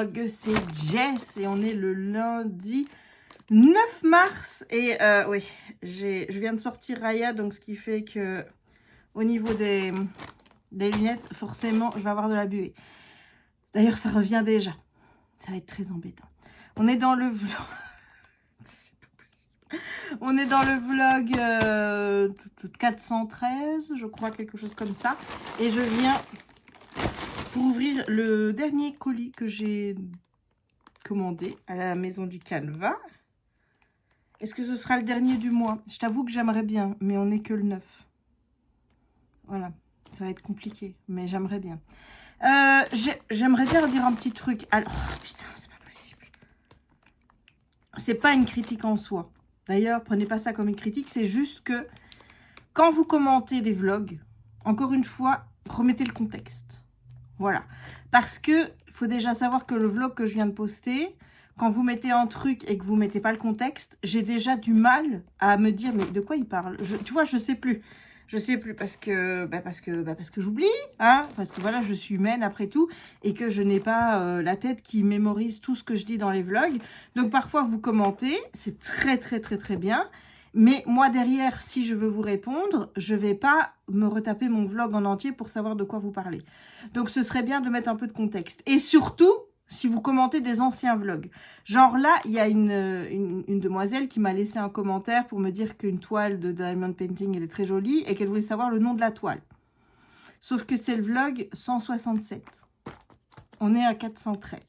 vlog, c'est Jess et on est le lundi 9 mars. Et oui, je viens de sortir Raya, donc ce qui fait que au niveau des lunettes, forcément, je vais avoir de la buée. D'ailleurs, ça revient déjà. Ça va être très embêtant. On est dans le vlog. On est dans le vlog 413, je crois, quelque chose comme ça. Et je viens pour ouvrir le dernier colis que j'ai commandé à la maison du Canva. Est-ce que ce sera le dernier du mois? Je t'avoue que j'aimerais bien, mais on n'est que le 9. Voilà, ça va être compliqué, mais j'aimerais bien. J'aimerais bien dire un petit truc. Alors, oh, putain, c'est pas possible. C'est pas une critique en soi. D'ailleurs, prenez pas ça comme une critique, c'est juste que quand vous commentez des vlogs, encore une fois, remettez le contexte. Voilà. Parce que faut déjà savoir que le vlog que je viens de poster, quand vous mettez un truc et que vous mettez pas le contexte, j'ai déjà du mal à me dire, mais de quoi il parle? Tu vois, je sais plus. Je sais plus parce que j'oublie, hein, parce que voilà, je suis humaine après tout et que je n'ai pas la tête qui mémorise tout ce que je dis dans les vlogs. Donc parfois vous commentez, c'est très bien. Mais moi derrière, si je veux vous répondre, je vais pas me retaper mon vlog en entier pour savoir de quoi vous parlez. Donc ce serait bien de mettre un peu de contexte. Et surtout, si vous commentez des anciens vlogs. Genre là, il y a une demoiselle qui m'a laissé un commentaire pour me dire qu'une toile de Diamond Painting elle est très jolie et qu'elle voulait savoir le nom de la toile. Sauf que c'est le vlog 167. On est à 413.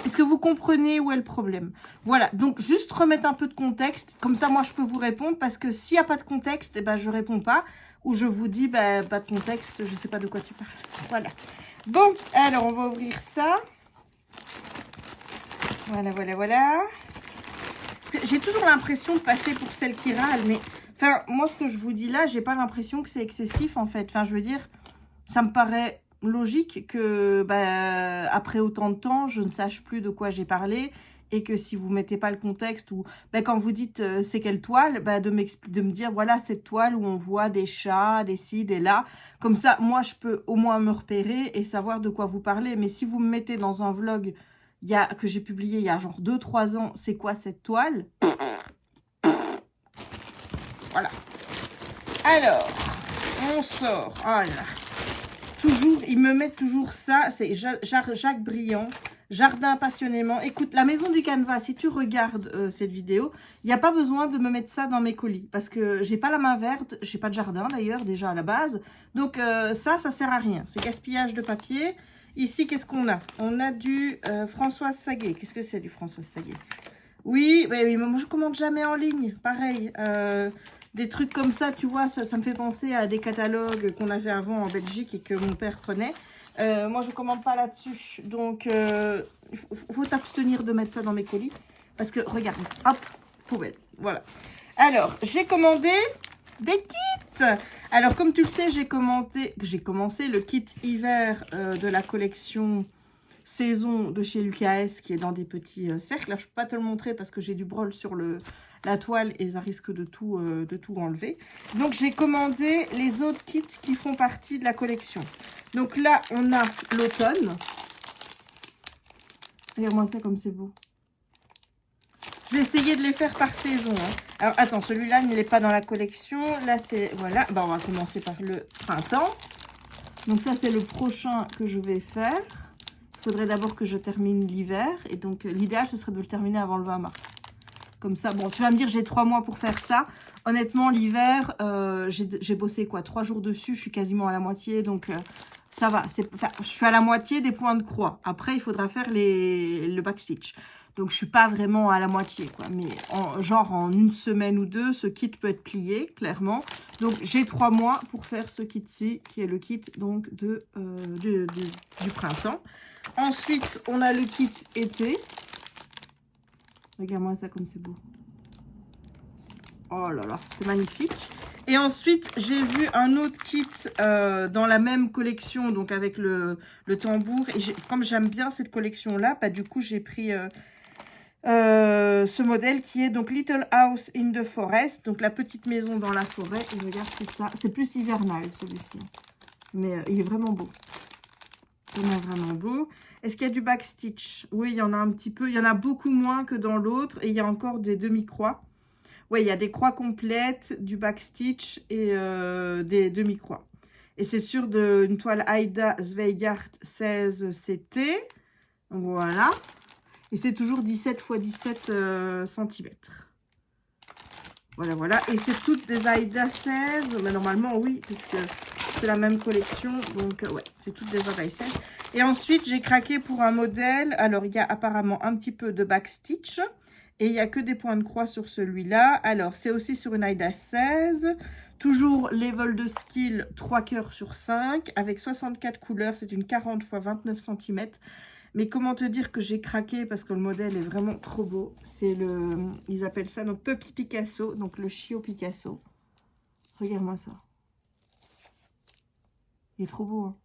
Est-ce que vous comprenez où est le problème? Voilà, donc juste remettre un peu de contexte. Comme ça, moi, je peux vous répondre parce que s'il n'y a pas de contexte, eh ben, je ne réponds pas. Ou je vous dis, bah, pas de contexte, je ne sais pas de quoi tu parles. Voilà. Bon, alors, on va ouvrir ça. Voilà. Parce que j'ai toujours l'impression de passer pour celle qui râle, mais... Enfin, moi, ce que je vous dis là, j'ai pas l'impression que c'est excessif, en fait. Enfin, je veux dire, ça me paraît logique que, bah, après autant de temps, je ne sache plus de quoi j'ai parlé et que si vous mettez pas le contexte ou bah, quand vous dites c'est quelle toile, bah, de me dire voilà cette toile où on voit des chats, des ci, des là. Comme ça, moi, je peux au moins me repérer et savoir de quoi vous parlez. Mais si vous me mettez dans un vlog que j'ai publié il y a genre 2-3 ans, c'est quoi cette toile? Voilà. Alors, on sort. Ah là. Toujours, ils me mettent toujours ça. C'est Jacques Briand, Jardin passionnément. Écoute, la maison du Canva, si tu regardes cette vidéo, il n'y a pas besoin de me mettre ça dans mes colis. Parce que j'ai pas la main verte, j'ai pas de jardin d'ailleurs, déjà à la base. Donc ça sert à rien. C'est gaspillage de papier. Ici, qu'est-ce qu'on a? On a du Françoise Saguet. Qu'est-ce que c'est du Françoise Saguet? Oui, mais moi je commande jamais en ligne. Pareil. Des trucs comme ça, tu vois, ça me fait penser à des catalogues qu'on avait avant en Belgique et que mon père prenait. Moi, je commande pas là-dessus. Donc, il faut t'abstenir de mettre ça dans mes colis. Parce que, regarde, hop, poubelle. Voilà. Alors, j'ai commandé des kits. Alors, comme tu le sais, j'ai commencé le kit hiver de la collection saison de chez Lucas, qui est dans des petits cercles. Là, je ne peux pas te le montrer parce que j'ai du brol sur la toile et ça risque de tout enlever. Donc, j'ai commandé les autres kits qui font partie de la collection. Donc là, on a l'automne. Regarde-moi ça comme c'est beau. Je vais essayer de les faire par saison. Hein. Alors, attends, celui-là, il n'est pas dans la collection. Là, c'est... Voilà. Bah, on va commencer par le printemps. Donc, ça, c'est le prochain que je vais faire. Il faudrait d'abord que je termine l'hiver. Et donc, l'idéal, ce serait de le terminer avant le 20 mars. Comme ça, bon, tu vas me dire, j'ai 3 mois pour faire ça. Honnêtement, l'hiver, j'ai bossé quoi 3 jours dessus. Je suis quasiment à la moitié. Donc, ça va. Je suis à la moitié des points de croix. Après, il faudra faire le backstitch. Donc, je suis pas vraiment à la moitié, quoi. Mais genre en une semaine ou deux, ce kit peut être plié, clairement. Donc, j'ai 3 mois pour faire ce kit-ci, qui est le kit donc du printemps. Ensuite, on a le kit été. Regarde-moi ça comme c'est beau. Oh là là, c'est magnifique. Et ensuite, j'ai vu un autre kit dans la même collection, donc avec le tambour. Et comme j'aime bien cette collection-là, bah, du coup, j'ai pris ce modèle qui est donc Little House in the Forest, donc la petite maison dans la forêt. Et regarde, c'est ça. C'est plus hivernal, celui-ci. Mais il est vraiment beau. Vraiment, vraiment beau. Est-ce qu'il y a du backstitch? Oui, il y en a un petit peu. Il y en a beaucoup moins que dans l'autre. Et il y a encore des demi-croix. Oui, il y a des croix complètes, du backstitch et des demi-croix. Et c'est sur une toile Aida Zweigart 16 CT. Voilà. Et c'est toujours 17 x 17 cm. Voilà, voilà. Et c'est toutes des Aida 16. Mais normalement, oui, puisque c'est la même collection. Donc, ouais, c'est toutes des Aida 16. Et ensuite, j'ai craqué pour un modèle. Alors, il y a apparemment un petit peu de backstitch. Et il n'y a que des points de croix sur celui-là. Alors, c'est aussi sur une Aida 16. Toujours level de skill 3 cœurs sur 5. Avec 64 couleurs. C'est une 40 x 29 cm. Mais comment te dire que j'ai craqué parce que le modèle est vraiment trop beau. C'est le... Ils appellent ça donc Puppy Picasso. Donc le chiot Picasso. Regarde-moi ça. Il est trop beau, hein.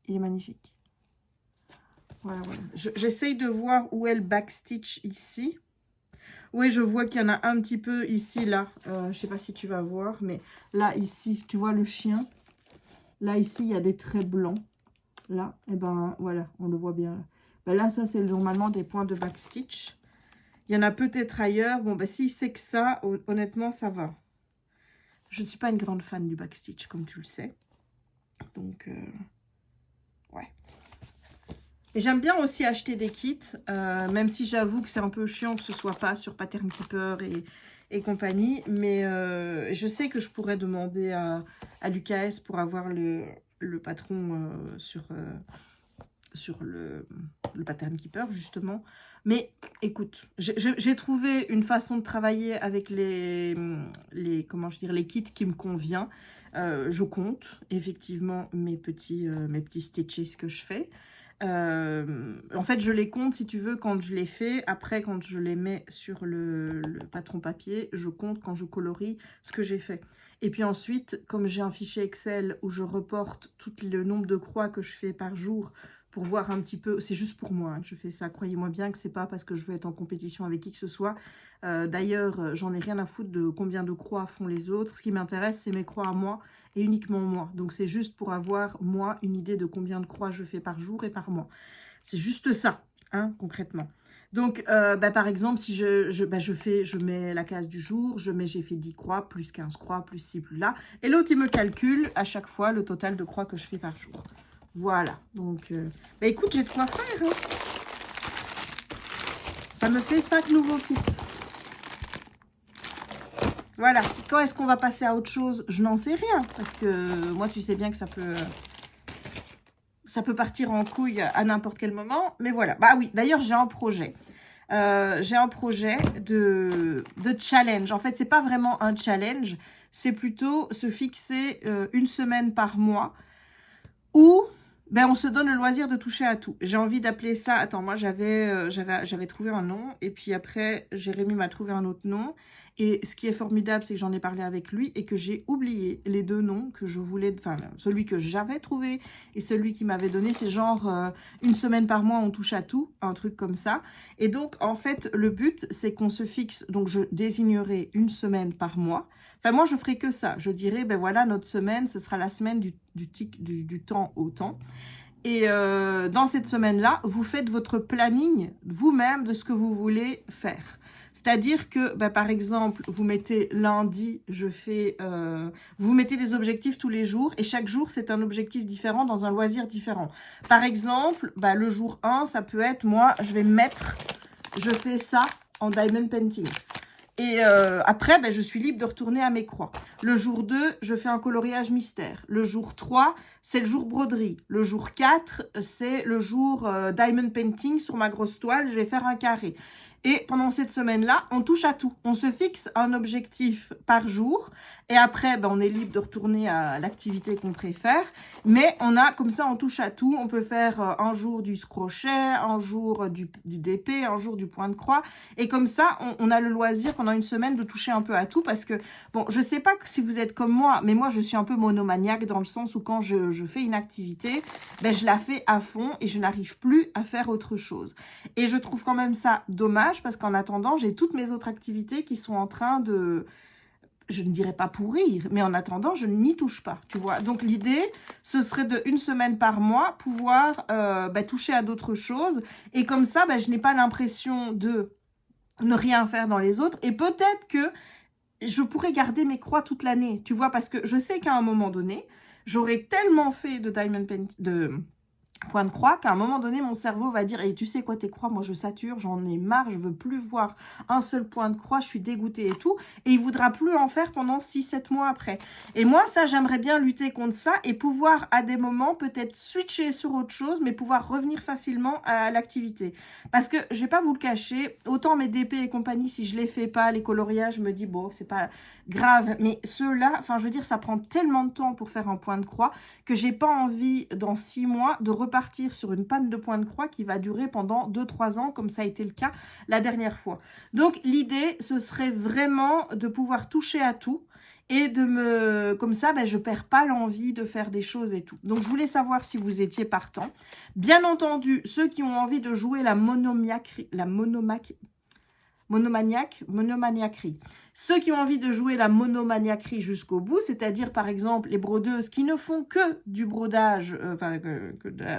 Il est magnifique. Voilà, voilà. J'essaye de voir où est le backstitch ici. Oui, je vois qu'il y en a un petit peu ici, là. Je ne sais pas si tu vas voir, mais là, ici, tu vois le chien. Là, ici, il y a des traits blancs. Là, et ben voilà, on le voit bien. Ben là, ça, c'est normalement des points de backstitch. Il y en a peut-être ailleurs. Bon, ben si c'est que ça, honnêtement, ça va. Je ne suis pas une grande fan du backstitch, comme tu le sais. Donc, ouais. Et j'aime bien aussi acheter des kits, même si j'avoue que c'est un peu chiant que ce soit pas sur Pattern Keeper et compagnie. Mais je sais que je pourrais demander à l'UKS pour avoir le patron sur le Pattern Keeper, justement. Mais écoute, j'ai trouvé une façon de travailler avec comment je dirais, les kits qui me convient. Je compte effectivement mes petits stitches que je fais. En fait, je les compte, si tu veux, quand je les fais. Après, quand je les mets sur le patron papier, je compte quand je colorie ce que j'ai fait. Et puis ensuite, comme j'ai un fichier Excel où je reporte tout le nombre de croix que je fais par jour pour voir un petit peu, c'est juste pour moi que je fais ça. Croyez-moi bien que c'est pas parce que je veux être en compétition avec qui que ce soit. D'ailleurs, j'en ai rien à foutre de combien de croix font les autres. Ce qui m'intéresse, c'est mes croix à moi et uniquement moi. Donc, c'est juste pour avoir, moi, une idée de combien de croix je fais par jour et par mois. C'est juste ça, hein, concrètement. Donc, par exemple, si je mets la case du jour, j'ai fait 10 croix, plus 15 croix, plus ci, plus là. Et l'autre, il me calcule à chaque fois le total de croix que je fais par jour. Voilà. Donc, écoute, j'ai de quoi faire, hein. Ça me fait 5 nouveaux kits. Voilà. Quand est-ce qu'on va passer à autre chose? Je n'en sais rien. Parce que moi, tu sais bien que ça peut partir en couille à n'importe quel moment. Mais voilà. Bah oui, d'ailleurs, j'ai un projet. J'ai un projet de challenge. En fait, c'est pas vraiment un challenge. C'est plutôt se fixer une semaine par mois où on se donne le loisir de toucher à tout. J'ai envie d'appeler ça... Attends, moi, j'avais trouvé un nom. Et puis après, Jérémy m'a trouvé un autre nom. Et ce qui est formidable, c'est que j'en ai parlé avec lui et que j'ai oublié les deux noms que je voulais... Enfin, celui que j'avais trouvé et celui qu'il m'avait donné. C'est genre une semaine par mois, on touche à tout. Un truc comme ça. Et donc, en fait, le but, c'est qu'on se fixe... Donc, je désignerai une semaine par mois. Enfin, moi, je ferai que ça. Je dirais, ben voilà, notre semaine, ce sera la semaine du temps au temps. Et dans cette semaine-là, vous faites votre planning vous-même de ce que vous voulez faire. C'est-à-dire que, par exemple, vous mettez lundi, vous mettez des objectifs tous les jours et chaque jour, c'est un objectif différent dans un loisir différent. Par exemple, le jour 1, ça peut être, moi, je fais ça en diamond painting. Et après, je suis libre de retourner à mes croix. Le jour 2, je fais un coloriage mystère. Le jour 3, c'est le jour broderie. Le jour 4, c'est le jour diamond painting sur ma grosse toile. Je vais faire un carré. Et pendant cette semaine-là, on touche à tout. On se fixe un objectif par jour. Et après, on est libre de retourner à l'activité qu'on préfère. Mais on a, comme ça, on touche à tout. On peut faire un jour du crochet, un jour du DP, un jour du point de croix. Et comme ça, on a le loisir pendant une semaine de toucher un peu à tout. Parce que, bon, je sais pas si vous êtes comme moi, mais moi, je suis un peu monomaniaque dans le sens où quand je fais une activité, je la fais à fond et je n'arrive plus à faire autre chose. Et je trouve quand même ça dommage parce qu'en attendant, j'ai toutes mes autres activités qui sont en train de... je ne dirais pas pourrir, mais en attendant, je n'y touche pas, tu vois. Donc, l'idée, ce serait de 1 semaine par mois, pouvoir toucher à d'autres choses. Et comme ça, je n'ai pas l'impression de ne rien faire dans les autres. Et peut-être que je pourrais garder mes croix toute l'année, tu vois, parce que je sais qu'à un moment donné, j'aurais tellement fait de diamond paint, de point de croix, qu'à un moment donné, mon cerveau va dire, et tu sais quoi, tes croix, moi je sature, j'en ai marre, je veux plus voir un seul point de croix, je suis dégoûtée et tout, et il voudra plus en faire pendant 6-7 mois après. Et moi, ça, j'aimerais bien lutter contre ça, et pouvoir, à des moments, peut-être switcher sur autre chose, mais pouvoir revenir facilement à l'activité. Parce que, je vais pas vous le cacher, autant mes DP et compagnie, si je les fais pas, les coloriages, je me dis, bon, c'est pas grave, mais ceux-là, enfin, je veux dire, ça prend tellement de temps pour faire un point de croix, que j'ai pas envie, dans 6 mois, de repartir sur une panne de point de croix qui va durer pendant 2-3 ans, comme ça a été le cas la dernière fois. Donc, l'idée, ce serait vraiment de pouvoir toucher à tout et de me... Comme ça, je perds pas l'envie de faire des choses et tout. Donc, je voulais savoir si vous étiez partant. Bien entendu, ceux qui ont envie de jouer la monomaniaquerie, ceux qui ont envie de jouer la monomaniaquerie jusqu'au bout, c'est-à-dire par exemple les brodeuses qui ne font que du brodage,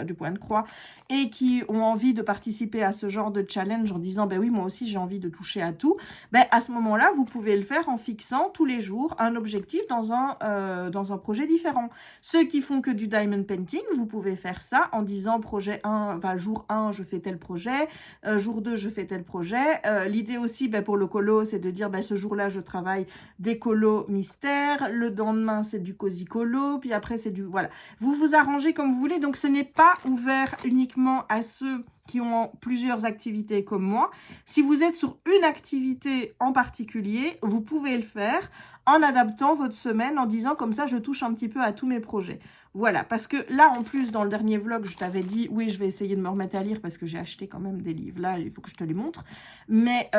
du point de croix, et qui ont envie de participer à ce genre de challenge en disant, oui, moi aussi j'ai envie de toucher à tout, à ce moment-là, vous pouvez le faire en fixant tous les jours un objectif dans un projet différent. Ceux qui font que du diamond painting, vous pouvez faire ça en disant projet 1, jour 1, je fais tel projet, jour 2, je fais tel projet. L'idée aussi, pour le colo, c'est de dire, ce jour-là, je travaille des colos mystères, le lendemain, c'est du cosy colo, puis après, c'est du... Voilà. Vous vous arrangez comme vous voulez, donc ce n'est pas ouvert uniquement à ceux qui ont plusieurs activités comme moi. Si vous êtes sur une activité en particulier, vous pouvez le faire en adaptant votre semaine, en disant comme ça, je touche un petit peu à tous mes projets. Voilà, parce que là, en plus, dans le dernier vlog, je t'avais dit, oui, je vais essayer de me remettre à lire parce que j'ai acheté quand même des livres. Là, il faut que je te les montre. Mais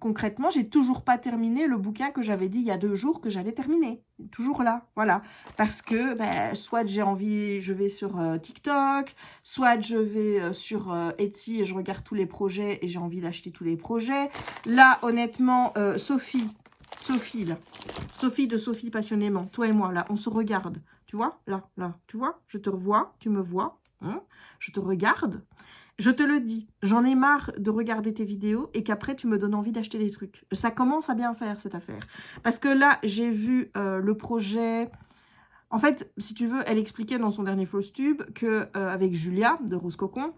concrètement, j'ai toujours pas terminé le bouquin que j'avais dit il y a 2 jours que j'allais terminer. Toujours là, voilà. Parce que, soit j'ai envie, je vais sur TikTok, soit je vais sur Etsy et je regarde tous les projets et j'ai envie d'acheter tous les projets. Là, honnêtement, Sophie de Sophie Passionnément, toi et moi, là, on se regarde. Tu vois, là, tu vois, je te revois, tu me vois, hein, je te regarde. Je te le dis, j'en ai marre de regarder tes vidéos et qu'après, tu me donnes envie d'acheter des trucs. Ça commence à bien faire, cette affaire. Parce que là, j'ai vu le projet... En fait, si tu veux, elle expliquait dans son dernier Flowstube qu'avec Julia, de Rose Cocon,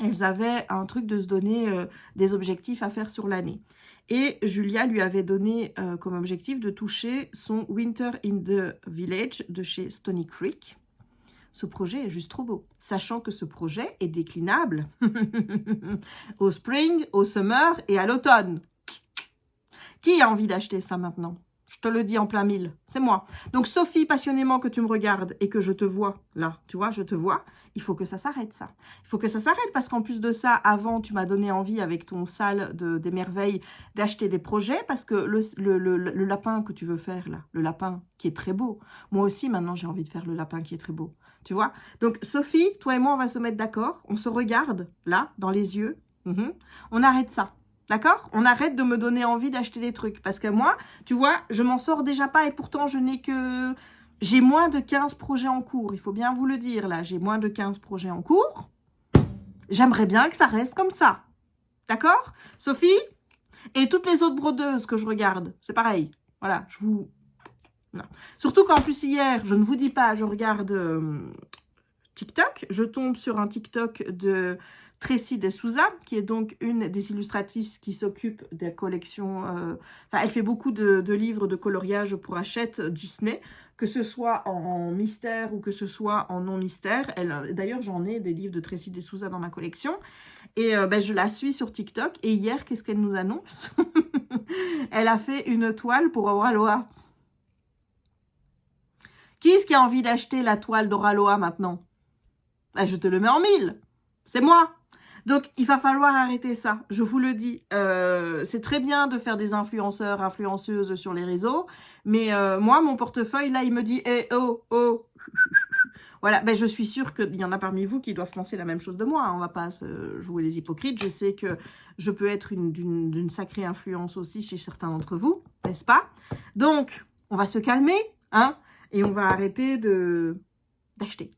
elles avaient un truc de se donner des objectifs à faire sur l'année. Et Julia lui avait donné comme objectif de toucher son Winter in the Village de chez Stony Creek. Ce projet est juste trop beau, sachant que ce projet est déclinable au spring, au summer et à l'automne. Qui a envie d'acheter ça maintenant? Je te le dis en plein mille, c'est moi. Donc Sophie, passionnément que tu me regardes et que je te vois, là, tu vois, je te vois, il faut que ça s'arrête ça. Il faut que ça s'arrête parce qu'en plus de ça, avant, tu m'as donné envie avec ton salle des merveilles d'acheter des projets parce que le lapin que tu veux faire là, le lapin qui est très beau, moi aussi maintenant j'ai envie de faire le lapin qui est très beau, tu vois. Donc Sophie, toi et moi on va se mettre d'accord, on se regarde là, dans les yeux, on arrête ça. D'accord? On arrête de me donner envie d'acheter des trucs. Parce que moi, tu vois, je m'en sors déjà pas et pourtant, je n'ai que... J'ai moins de 15 projets en cours. Il faut bien vous le dire, là. J'ai moins de 15 projets en cours. J'aimerais bien que ça reste comme ça. D'accord? Sophie? Et toutes les autres brodeuses que je regarde, c'est pareil. Voilà, je vous... Non. Surtout qu'en plus, hier, je ne vous dis pas, je regarde TikTok. Je tombe sur un TikTok de... Tracy de Souza, qui est donc une des illustratrices qui s'occupe des collections... elle fait beaucoup de livres de coloriage pour Hachette Disney, que ce soit en mystère ou que ce soit en non-mystère. D'ailleurs, j'en ai des livres de Tracy de Souza dans ma collection. Et je la suis sur TikTok. Et hier, qu'est-ce qu'elle nous annonce? Elle a fait une toile pour Oraloa. Qui est-ce qui a envie d'acheter la toile d'Oraloa maintenant? Je te le mets en 1000. C'est moi. Donc, il va falloir arrêter ça, je vous le dis. C'est très bien de faire des influenceurs, influenceuses sur les réseaux, mais moi, mon portefeuille, là, il me dit hey, « oh, oh !» Voilà, je suis sûre qu'il y en a parmi vous qui doivent penser la même chose de moi. Hein. On ne va pas jouer les hypocrites. Je sais que je peux être d'une sacrée influence aussi chez certains d'entre vous, n'est-ce pas? Donc, on va se calmer, hein, et on va arrêter d'acheter.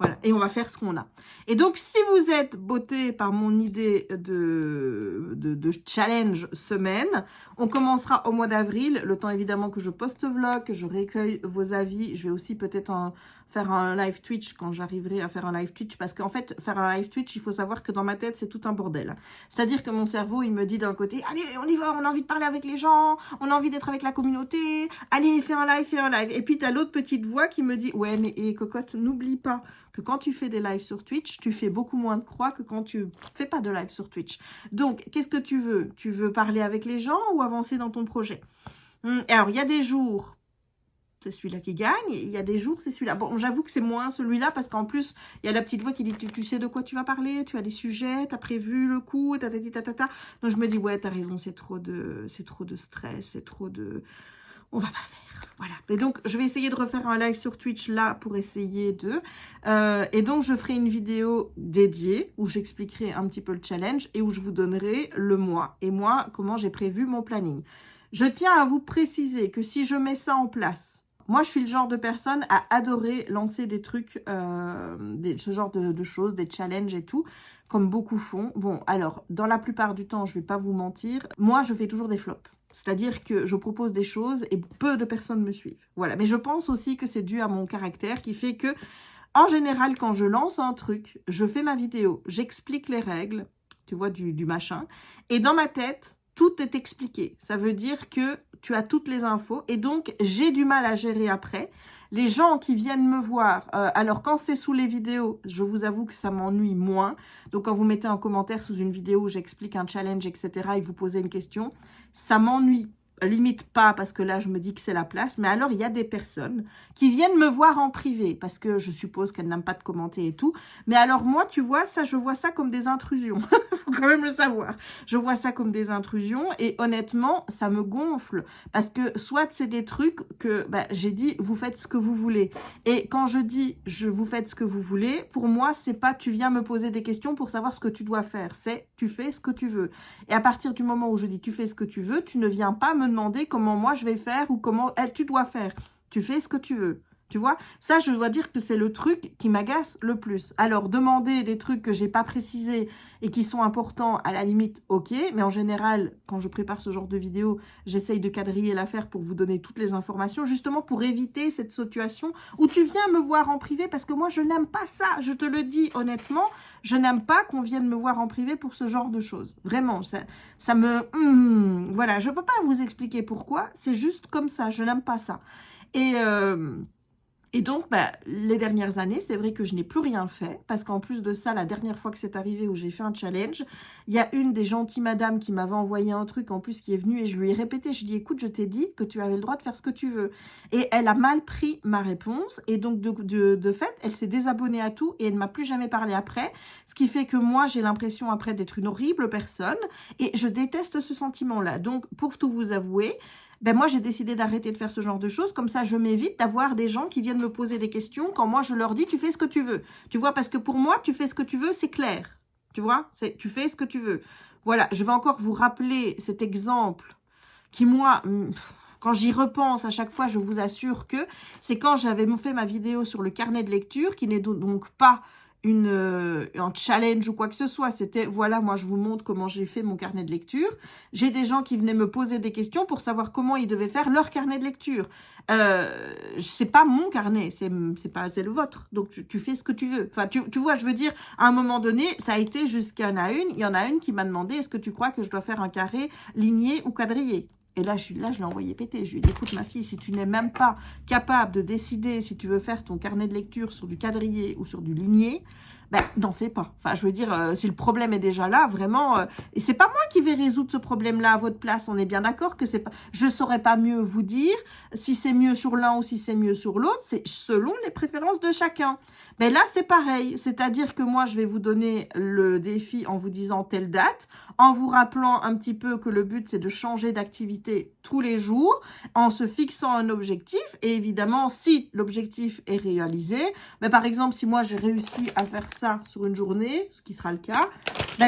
Voilà, et on va faire ce qu'on a. Et donc, si vous êtes botté par mon idée de challenge semaine, on commencera au mois d'avril, le temps évidemment que je poste vlog, que je recueille vos avis. Je vais aussi peut-être faire un live Twitch quand j'arriverai à faire un live Twitch, parce qu'en fait, faire un live Twitch, il faut savoir que dans ma tête, c'est tout un bordel. C'est-à-dire que mon cerveau, il me dit d'un côté, allez, on y va, on a envie de parler avec les gens, on a envie d'être avec la communauté, allez, fais un live, fais un live. Et puis, tu as l'autre petite voix qui me dit, ouais, mais cocotte, n'oublie pas que quand tu fais des lives sur Twitch, tu fais beaucoup moins de croix que quand tu fais pas de live sur Twitch. Donc, qu'est-ce que tu veux? Tu veux parler avec les gens ou avancer dans ton projet? Alors, il y a des jours, c'est celui-là qui gagne. Il y a des jours, c'est celui-là. Bon, j'avoue que c'est moins celui-là parce qu'en plus, il y a la petite voix qui dit, tu sais de quoi tu vas parler, tu as des sujets, tu as prévu le coup, ta. Donc, je me dis, ouais, t'as raison, c'est trop de stress, c'est trop de... On va pas le faire. Voilà. Et donc, je vais essayer de refaire un live sur Twitch là pour essayer de... et donc, je ferai une vidéo dédiée où j'expliquerai un petit peu le challenge et où je vous donnerai le mois. Et moi, comment j'ai prévu mon planning. Je tiens à vous préciser que si je mets ça en place, moi, je suis le genre de personne à adorer lancer des trucs, ce genre de choses, des challenges et tout, comme beaucoup font. Bon, alors, dans la plupart du temps, je vais pas vous mentir, moi, je fais toujours des flops. C'est-à-dire que je propose des choses et peu de personnes me suivent. Voilà. Mais je pense aussi que c'est dû à mon caractère qui fait que, en général, quand je lance un truc, je fais ma vidéo, j'explique les règles, tu vois, du machin. Et dans ma tête, tout est expliqué. Ça veut dire que tu as toutes les infos. Et donc, j'ai du mal à gérer après. Les gens qui viennent me voir, alors quand c'est sous les vidéos, je vous avoue que ça m'ennuie moins. Donc quand vous mettez un commentaire sous une vidéo où j'explique un challenge, etc. et que vous posez une question, ça m'ennuie limite pas parce que là je me dis que c'est la place, mais alors il y a des personnes qui viennent me voir en privé parce que je suppose qu'elles n'aiment pas de commenter et tout, mais alors moi tu vois ça, je vois ça comme des intrusions. Faut quand même le savoir, je vois ça comme des intrusions et honnêtement ça me gonfle parce que soit c'est des trucs que j'ai dit vous faites ce que vous voulez, et quand je dis je vous faites ce que vous voulez, pour moi c'est pas tu viens me poser des questions pour savoir ce que tu dois faire, c'est tu fais ce que tu veux. Et à partir du moment où je dis tu fais ce que tu veux, tu ne viens pas me demander comment moi je vais faire ou comment tu dois faire. Tu fais ce que tu veux. Tu vois, ça, je dois dire que c'est le truc qui m'agace le plus. Alors, demander des trucs que j'ai pas précisés et qui sont importants, à la limite, ok. Mais en général, quand je prépare ce genre de vidéo, j'essaye de quadriller l'affaire pour vous donner toutes les informations, justement pour éviter cette situation où tu viens me voir en privé, parce que moi, je n'aime pas ça. Je te le dis honnêtement, je n'aime pas qu'on vienne me voir en privé pour ce genre de choses. Vraiment, ça me... voilà, je peux pas vous expliquer pourquoi. C'est juste comme ça, je n'aime pas ça. Et donc, les dernières années, c'est vrai que je n'ai plus rien fait, parce qu'en plus de ça, la dernière fois que c'est arrivé où j'ai fait un challenge, il y a une des gentilles madames qui m'avait envoyé un truc en plus qui est venue et je lui ai répété, je lui ai dit, écoute, je t'ai dit que tu avais le droit de faire ce que tu veux. Et elle a mal pris ma réponse et donc de fait, elle s'est désabonnée à tout et elle ne m'a plus jamais parlé après, ce qui fait que moi, j'ai l'impression après d'être une horrible personne et je déteste ce sentiment-là. Donc, pour tout vous avouer, moi, j'ai décidé d'arrêter de faire ce genre de choses. Comme ça, je m'évite d'avoir des gens qui viennent me poser des questions quand moi, je leur dis, tu fais ce que tu veux. Tu vois, parce que pour moi, tu fais ce que tu veux, c'est clair. Tu vois, tu fais ce que tu veux. Voilà, je vais encore vous rappeler cet exemple qui, moi, quand j'y repense à chaque fois, je vous assure que c'est quand j'avais fait ma vidéo sur le carnet de lecture, qui n'est donc pas un challenge ou quoi que ce soit. C'était, voilà, moi je vous montre comment j'ai fait mon carnet de lecture. J'ai des gens qui venaient me poser des questions pour savoir comment ils devaient faire leur carnet de lecture. C'est pas mon carnet, c'est le vôtre. Donc tu fais ce que tu veux. Enfin, tu vois, je veux dire, à un moment donné, ça a été jusqu'à il y en a une qui m'a demandé, est-ce que tu crois que je dois faire un carré ligné ou quadrillé? Et là, je l'ai envoyé péter. Je lui ai dit, écoute ma fille, si tu n'es même pas capable de décider si tu veux faire ton carnet de lecture sur du quadrillé ou sur du ligné, n'en fais pas. Enfin, je veux dire, si le problème est déjà là, vraiment... et c'est pas moi qui vais résoudre ce problème-là à votre place. On est bien d'accord que c'est pas... Je saurais pas mieux vous dire si c'est mieux sur l'un ou si c'est mieux sur l'autre. C'est selon les préférences de chacun. Mais là, c'est pareil. C'est-à-dire que moi, je vais vous donner le défi en vous disant telle date, en vous rappelant un petit peu que le but, c'est de changer d'activité tous les jours, en se fixant un objectif. Et évidemment, si l'objectif est réalisé, par exemple, si moi, j'ai réussi à faire ça sur une journée, ce qui sera le cas,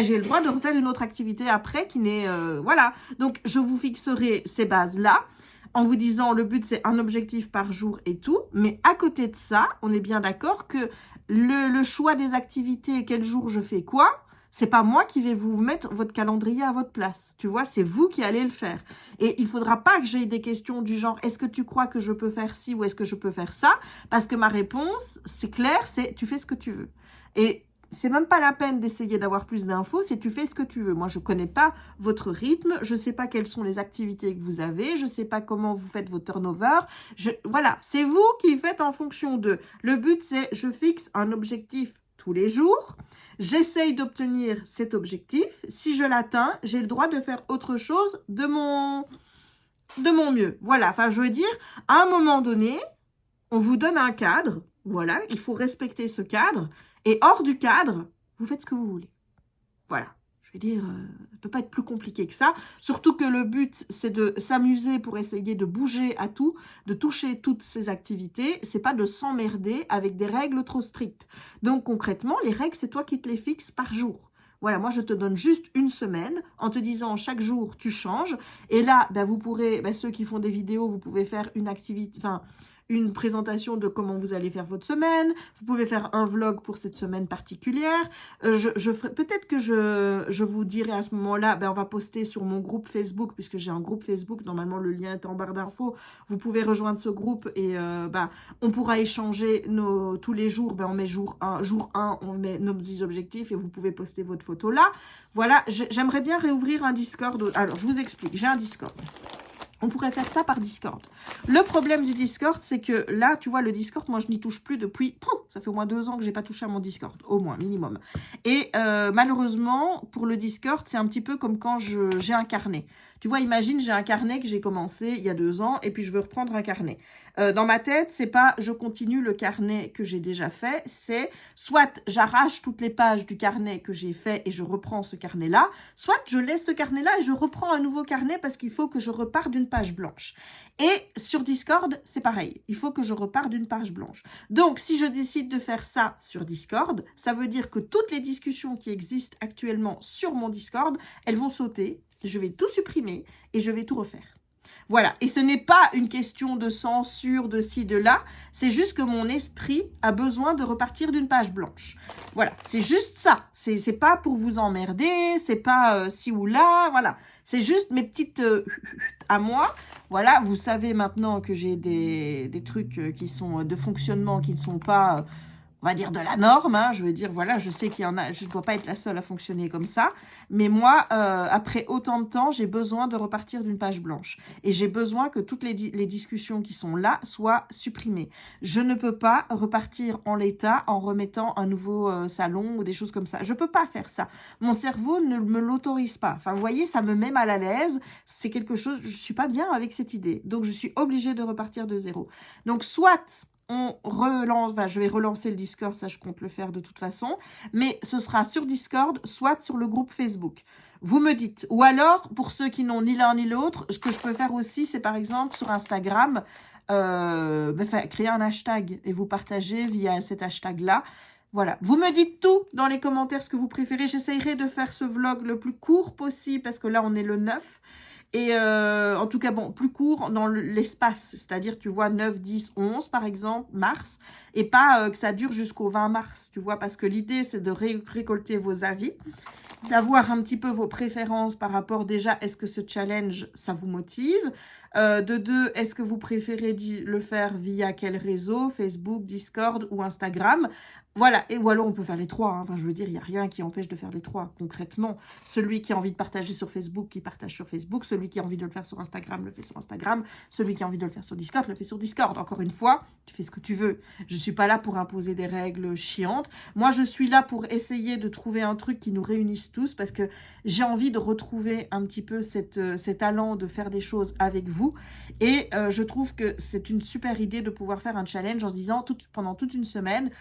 j'ai le droit de refaire une autre activité après qui n'est... voilà. Donc, je vous fixerai ces bases-là. en vous disant le but c'est un objectif par jour et tout, mais à côté de ça, on est bien d'accord que le choix des activités, quel jour je fais quoi, c'est pas moi qui vais vous mettre votre calendrier à votre place. Tu vois, c'est vous qui allez le faire. Et il faudra pas que j'aie des questions du genre, est-ce que tu crois que je peux faire ci ou est-ce que je peux faire ça? Parce que ma réponse, c'est clair, c'est tu fais ce que tu veux. Et c'est même pas la peine d'essayer d'avoir plus d'infos, c'est tu fais ce que tu veux. Moi, je connais pas votre rythme, je sais pas quelles sont les activités que vous avez, je sais pas comment vous faites vos turnovers. Voilà, c'est vous qui faites en fonction de. Le but, c'est je fixe un objectif tous les jours. J'essaye d'obtenir cet objectif. Si je l'atteins, j'ai le droit de faire autre chose de mon mieux. Voilà, enfin, je veux dire, à un moment donné, on vous donne un cadre. Voilà, il faut respecter ce cadre. Et hors du cadre, vous faites ce que vous voulez. Voilà. Je veux dire, ça ne peut pas être plus compliqué que ça. Surtout que le but, c'est de s'amuser pour essayer de bouger à tout, de toucher toutes ces activités. C'est pas de s'emmerder avec des règles trop strictes. Donc concrètement, les règles, c'est toi qui te les fixes par jour. Voilà, moi, je te donne juste une semaine en te disant chaque jour, tu changes. Et là, ben, vous pourrez, ben, ceux qui font des vidéos, vous pouvez faire une activité, enfin, une présentation de comment vous allez faire votre semaine. Vous pouvez faire un vlog pour cette semaine particulière. Peut-être que je vous dirai à ce moment-là, ben, on va poster sur mon groupe Facebook, puisque j'ai un groupe Facebook. Normalement, le lien est en barre d'infos. Vous pouvez rejoindre ce groupe et ben, on pourra échanger tous les jours. Ben, on met jour 1, on met nos 10 objectifs et vous pouvez poster votre photo là. Voilà, j'aimerais bien réouvrir un Discord. Alors, je vous explique. J'ai un Discord. On pourrait faire ça par Discord. Le problème du Discord, c'est que là, tu vois, le Discord, moi, je n'y touche plus depuis... Ça fait au moins 2 ans que je n'ai pas touché à mon Discord. Au moins, minimum. Et malheureusement, pour le Discord, c'est un petit peu comme quand j'ai un carnet. Tu vois, imagine, j'ai un carnet que j'ai commencé il y a 2 ans et puis je veux reprendre un carnet. Dans ma tête, c'est pas je continue le carnet que j'ai déjà fait, c'est soit j'arrache toutes les pages du carnet que j'ai fait et je reprends ce carnet-là, soit je laisse ce carnet-là et je reprends un nouveau carnet parce qu'il faut que je reparte d'une page blanche. Et sur Discord, c'est pareil. Il faut que je reparte d'une page blanche. Donc, si je décide de faire ça sur Discord, ça veut dire que toutes les discussions qui existent actuellement sur mon Discord, elles vont sauter. Je vais tout supprimer et je vais tout refaire. Voilà, et ce n'est pas une question de censure de ci, de là, c'est juste que mon esprit a besoin de repartir d'une page blanche. Voilà, c'est juste ça, c'est pas pour vous emmerder, c'est pas ci ou là, voilà. C'est juste mes petites à moi. Voilà, vous savez maintenant que j'ai des trucs qui sont de fonctionnement qui ne sont pas... on va dire de la norme, hein. Je veux dire, voilà, je sais qu'il y en a, je ne dois pas être la seule à fonctionner comme ça, mais moi, après autant de temps, j'ai besoin de repartir d'une page blanche. Et j'ai besoin que toutes les discussions qui sont là soient supprimées. Je ne peux pas repartir en l'état en remettant un nouveau salon ou des choses comme ça. Je ne peux pas faire ça. Mon cerveau ne me l'autorise pas. Enfin, vous voyez, ça me met mal à l'aise. C'est quelque chose, je ne suis pas bien avec cette idée. Donc, je suis obligée de repartir de zéro. Donc, soit... on relance, je vais relancer le Discord, ça je compte le faire de toute façon, mais ce sera sur Discord, soit sur le groupe Facebook. Vous me dites, ou alors, pour ceux qui n'ont ni l'un ni l'autre, ce que je peux faire aussi, c'est par exemple sur Instagram, créer un hashtag et vous partager via cet hashtag-là. Voilà, vous me dites tout dans les commentaires ce que vous préférez. J'essayerai de faire ce vlog le plus court possible parce que là, on est le 9. Et en tout cas, bon, plus court dans l'espace, c'est-à-dire, tu vois, 9, 10, 11, par exemple, mars, et pas que ça dure jusqu'au 20 mars, tu vois, parce que l'idée, c'est de récolter vos avis, d'avoir un petit peu vos préférences par rapport, déjà, est-ce que ce challenge, ça vous motive? De 2, est-ce que vous préférez le faire via quel réseau? Facebook, Discord ou Instagram? Voilà, ou alors on peut faire les 3, hein. Enfin, je veux dire, il n'y a rien qui empêche de faire les 3, concrètement. Celui qui a envie de partager sur Facebook, qui partage sur Facebook. Celui qui a envie de le faire sur Instagram, le fait sur Instagram. Celui qui a envie de le faire sur Discord, le fait sur Discord. Encore une fois, tu fais ce que tu veux. Je ne suis pas là pour imposer des règles chiantes. Moi, je suis là pour essayer de trouver un truc qui nous réunisse tous, parce que j'ai envie de retrouver un petit peu cet talent de faire des choses avec vous. Et je trouve que c'est une super idée de pouvoir faire un challenge en se disant, pendant toute une semaine,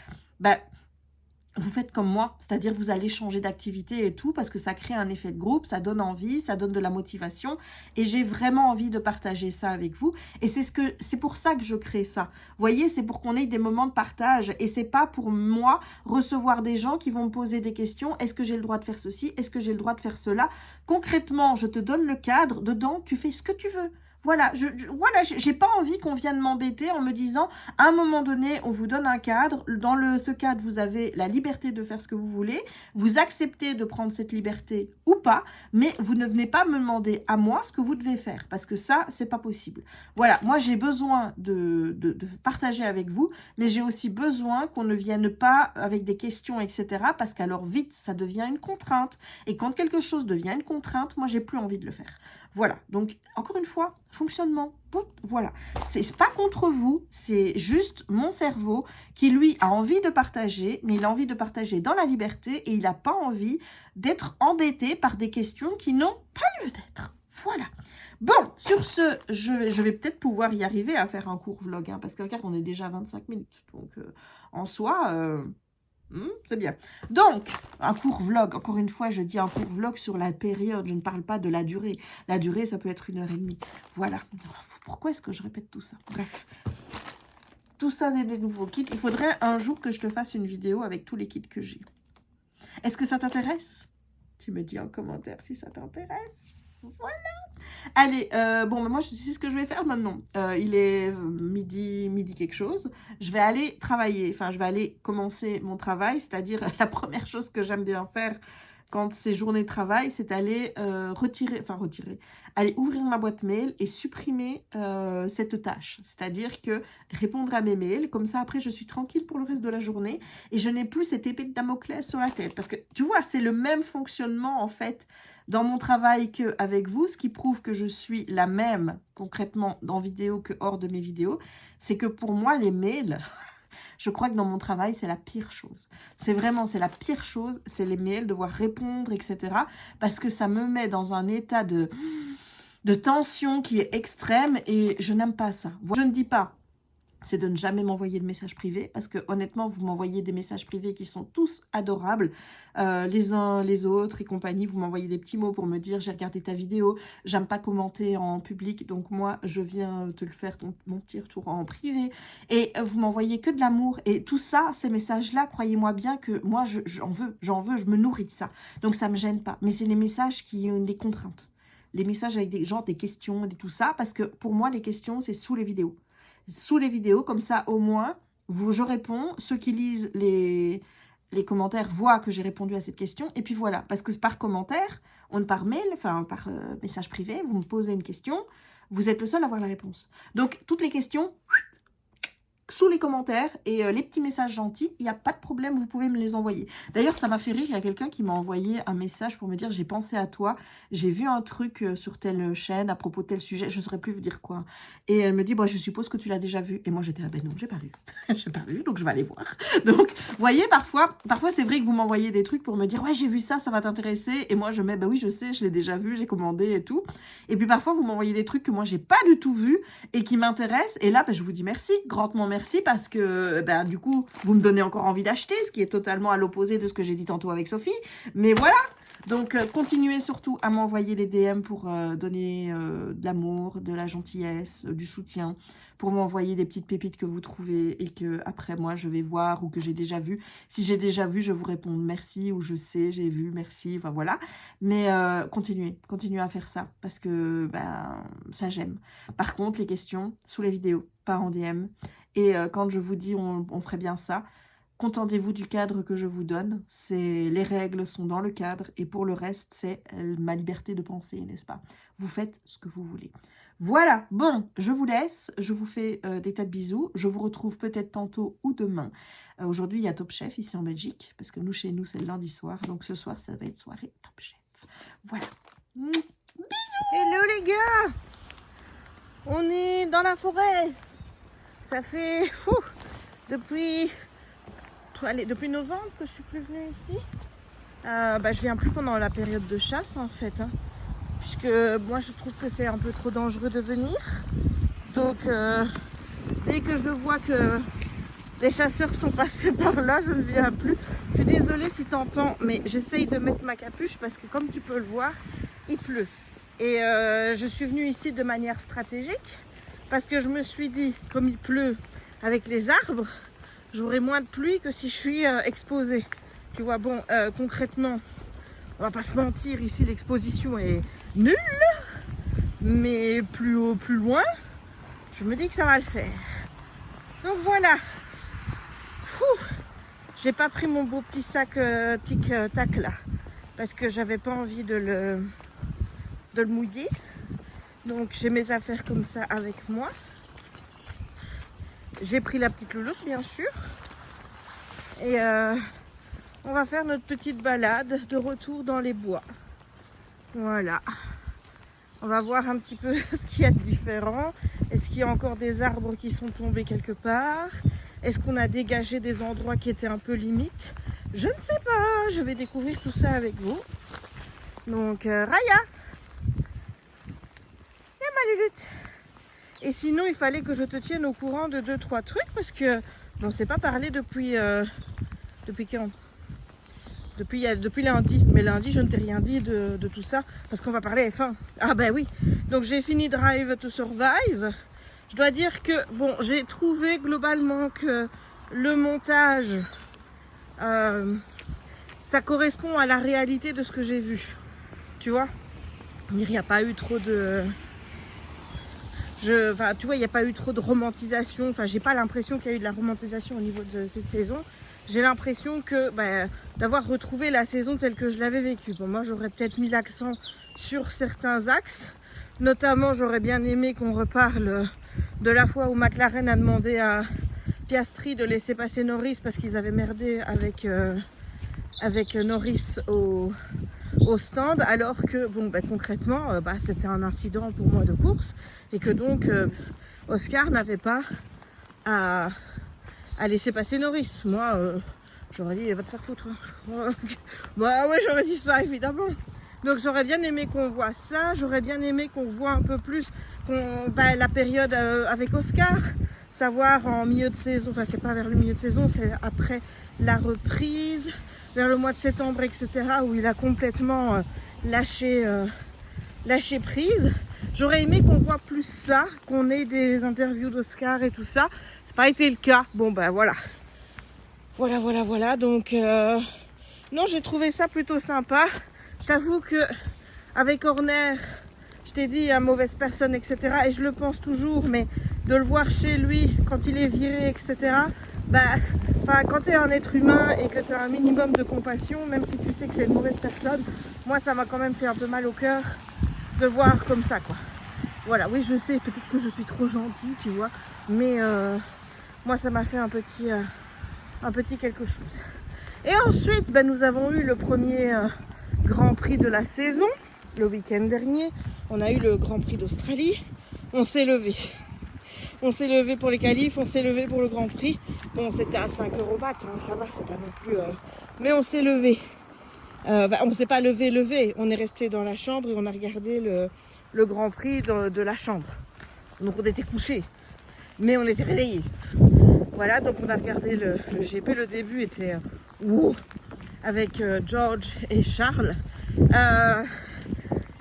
vous faites comme moi, c'est-à-dire vous allez changer d'activité et tout parce que ça crée un effet de groupe, ça donne envie, ça donne de la motivation et j'ai vraiment envie de partager ça avec vous et c'est pour ça que je crée ça. Vous voyez, c'est pour qu'on ait des moments de partage et c'est pas pour moi recevoir des gens qui vont me poser des questions. Est-ce que j'ai le droit de faire ceci? Est-ce que j'ai le droit de faire cela? Concrètement, je te donne le cadre, dedans tu fais ce que tu veux. Voilà, voilà, j'ai pas envie qu'on vienne m'embêter en me disant, à un moment donné, on vous donne un cadre. Dans ce cadre, vous avez la liberté de faire ce que vous voulez. Vous acceptez de prendre cette liberté ou pas, mais vous ne venez pas me demander à moi ce que vous devez faire, parce que ça, c'est pas possible. Voilà, moi, j'ai besoin de partager avec vous, mais j'ai aussi besoin qu'on ne vienne pas avec des questions, etc., parce qu'alors vite, ça devient une contrainte. Et quand quelque chose devient une contrainte, moi, j'ai plus envie de le faire. Voilà, donc encore une fois, fonctionnement, voilà. C'est pas contre vous, c'est juste mon cerveau qui, lui, a envie de partager, mais il a envie de partager dans la liberté et il n'a pas envie d'être embêté par des questions qui n'ont pas lieu d'être. Voilà. Bon, sur ce, je vais peut-être pouvoir y arriver à faire un court vlog, hein, parce que regarde, on est déjà à 25 minutes, donc en soi... c'est bien. Donc, un court vlog. Encore une fois, je dis un court vlog sur la période. Je ne parle pas de la durée. La durée, ça peut être 1h30. Voilà. Pourquoi est-ce que je répète tout ça? Bref. Tout ça, des nouveaux kits. Il faudrait un jour que je te fasse une vidéo avec tous les kits que j'ai. Est-ce que ça t'intéresse? Tu me dis en commentaire si ça t'intéresse. Voilà. Allez, bon, moi, je sais ce que je vais faire maintenant. Il est midi quelque chose. Je vais aller travailler. Enfin, je vais aller commencer mon travail. C'est-à-dire, la première chose que j'aime bien faire quand c'est journée de travail, c'est aller aller ouvrir ma boîte mail et supprimer cette tâche. C'est-à-dire que répondre à mes mails, comme ça, après, je suis tranquille pour le reste de la journée et je n'ai plus cette épée de Damoclès sur la tête. Parce que, tu vois, c'est le même fonctionnement, en fait, dans mon travail qu'avec vous, ce qui prouve que je suis la même, concrètement, en vidéo que hors de mes vidéos, c'est que pour moi, les mails... Je crois que dans mon travail, c'est la pire chose. C'est la pire chose, c'est les mails, devoir répondre, etc. Parce que ça me met dans un état de tension qui est extrême et je n'aime pas ça. Je ne dis pas, c'est de ne jamais m'envoyer de messages privés parce que honnêtement, vous m'envoyez des messages privés qui sont tous adorables, les uns, les autres et compagnie. Vous m'envoyez des petits mots pour me dire j'ai regardé ta vidéo, j'aime pas commenter en public, donc moi je viens te le faire mon petit retour en privé. Et vous m'envoyez que de l'amour et tout ça, ces messages-là, croyez-moi bien que moi j'en veux, je me nourris de ça. Donc ça me gêne pas. Mais c'est les messages qui ont des contraintes. Les messages avec des questions et tout ça, parce que pour moi les questions c'est sous les vidéos. Sous les vidéos, comme ça au moins, je réponds, ceux qui lisent les commentaires voient que j'ai répondu à cette question, et puis voilà, parce que par commentaire, par mail, enfin par message privé, vous me posez une question, vous êtes le seul à avoir la réponse. Donc toutes les questions, sous les commentaires et les petits messages gentils, il n'y a pas de problème, vous pouvez me les envoyer. D'ailleurs, ça m'a fait rire, il y a quelqu'un qui m'a envoyé un message pour me dire « J'ai pensé à toi, j'ai vu un truc sur telle chaîne à propos de tel sujet, je ne saurais plus vous dire quoi. » Et elle me dit « Je suppose que tu l'as déjà vu. » Et moi, j'étais « Ah ben non, j'ai pas vu. J'ai pas vu, donc je vais aller voir. » Donc, vous voyez, parfois c'est vrai que vous m'envoyez des trucs pour me dire « Ouais, j'ai vu ça, ça va t'intéresser. » Et moi, je mets « Bah oui, je sais, je l'ai déjà vu, j'ai commandé et tout. » Et puis parfois, vous m'envoyez des trucs que moi, j'ai pas du tout vu et qui m'intéressent. Et là, je vous dis merci, grandement merci. Parce que du coup, vous me donnez encore envie d'acheter, ce qui est totalement à l'opposé de ce que j'ai dit tantôt avec Sophie. Mais voilà, donc continuez surtout à m'envoyer les DM pour donner de l'amour, de la gentillesse, du soutien, pour m'envoyer des petites pépites que vous trouvez et que après moi je vais voir ou que j'ai déjà vu. Si j'ai déjà vu, je vous réponds merci ou je sais, j'ai vu, merci, enfin voilà. Mais continuez à faire ça parce que ça j'aime. Par contre, les questions sous les vidéos, pas en DM. Et quand je vous dis on ferait bien ça, contentez-vous du cadre que je vous donne. Les règles sont dans le cadre et pour le reste, c'est ma liberté de penser, n'est-ce pas? Vous faites ce que vous voulez. Voilà, bon, je vous laisse. Je vous fais des tas de bisous. Je vous retrouve peut-être tantôt ou demain. Aujourd'hui, il y a Top Chef ici en Belgique parce que chez nous, c'est le lundi soir. Donc ce soir, ça va être soirée Top Chef. Voilà. Bisous. Hello les gars. On est dans la forêt. Ça fait depuis novembre que je suis plus venue ici. Je viens plus pendant la période de chasse en fait, hein, puisque moi je trouve que c'est un peu trop dangereux de venir. Donc dès que je vois que les chasseurs sont passés par là, je ne viens plus. Je suis désolée si tu entends, mais j'essaye de mettre ma capuche parce que comme tu peux le voir, il pleut. Et je suis venue ici de manière stratégique. Parce que je me suis dit, comme il pleut avec les arbres, j'aurai moins de pluie que si je suis exposée. Tu vois, bon, concrètement, on va pas se mentir, ici l'exposition est nulle. mais plus haut, plus loin, je me dis que ça va le faire. Donc voilà. J'ai pas pris mon beau petit sac tic-tac là, parce que j'avais pas envie de le mouiller. Donc j'ai mes affaires comme ça avec moi. J'ai pris la petite louloute bien sûr. Et on va faire notre petite balade de retour dans les bois. Voilà. On va voir un petit peu ce qu'il y a de différent. Est-ce qu'il y a encore des arbres qui sont tombés quelque part? Est-ce qu'on a dégagé des endroits qui étaient un peu limites? Je ne sais pas. Je vais découvrir tout ça avec vous. Donc, Raya. Viens ma lulute. Et sinon, il fallait que je te tienne au courant de 2-3 trucs parce que on ne s'est pas parlé depuis quand? Depuis lundi. Mais lundi, je ne t'ai rien dit de tout ça parce qu'on va parler F1. Ah ben oui. Donc j'ai fini Drive to Survive. Je dois dire que bon, j'ai trouvé globalement que le montage, ça correspond à la réalité de ce que j'ai vu. Tu vois, il n'y a pas eu trop de... Enfin, tu vois, il n'y a pas eu trop de romantisation. Enfin, j'ai pas l'impression qu'il y a eu de la romantisation au niveau de cette saison. J'ai l'impression que d'avoir retrouvé la saison telle que je l'avais vécue. Bon, moi, j'aurais peut-être mis l'accent sur certains axes. Notamment, j'aurais bien aimé qu'on reparle de la fois où McLaren a demandé à Piastri de laisser passer Norris parce qu'ils avaient merdé avec Norris au stand, alors que bon, concrètement, c'était un incident pour moi de course et que donc Oscar n'avait pas à laisser passer Norris. Moi, j'aurais dit, va te faire foutre. Bah ouais, j'aurais dit ça, évidemment. Donc j'aurais bien aimé qu'on voit ça, j'aurais bien aimé qu'on voit un peu plus la période avec Oscar, savoir en milieu de saison, enfin c'est pas vers le milieu de saison, c'est après la reprise, vers le mois de septembre, etc., où il a complètement lâché prise. J'aurais aimé qu'on voit plus ça, qu'on ait des interviews d'Oscar et tout ça. C'est pas été le cas. Bon voilà. Voilà. Donc non, j'ai trouvé ça plutôt sympa. Je t'avoue que avec Horner, je t'ai dit à mauvaise personne, etc. Et je le pense toujours, mais de le voir chez lui quand il est viré, etc. Quand tu es un être humain et que tu as un minimum de compassion, même si tu sais que c'est une mauvaise personne, moi ça m'a quand même fait un peu mal au cœur de voir comme ça, quoi. Voilà, oui, je sais, peut-être que je suis trop gentille, tu vois, mais moi ça m'a fait un petit quelque chose. Et ensuite, nous avons eu le premier Grand Prix de la saison, le week-end dernier. On a eu le Grand Prix d'Australie. On s'est levé. On s'est levé pour les qualifs, on s'est levé pour le Grand Prix. Bon, c'était à 5 €, ça va, c'est pas non plus... Mais on s'est levé. On s'est pas levé. On est resté dans la chambre et on a regardé le Grand Prix de la chambre. Donc on était couchés, mais on était réveillés. Voilà, donc on a regardé le GP. Le début était avec George et Charles.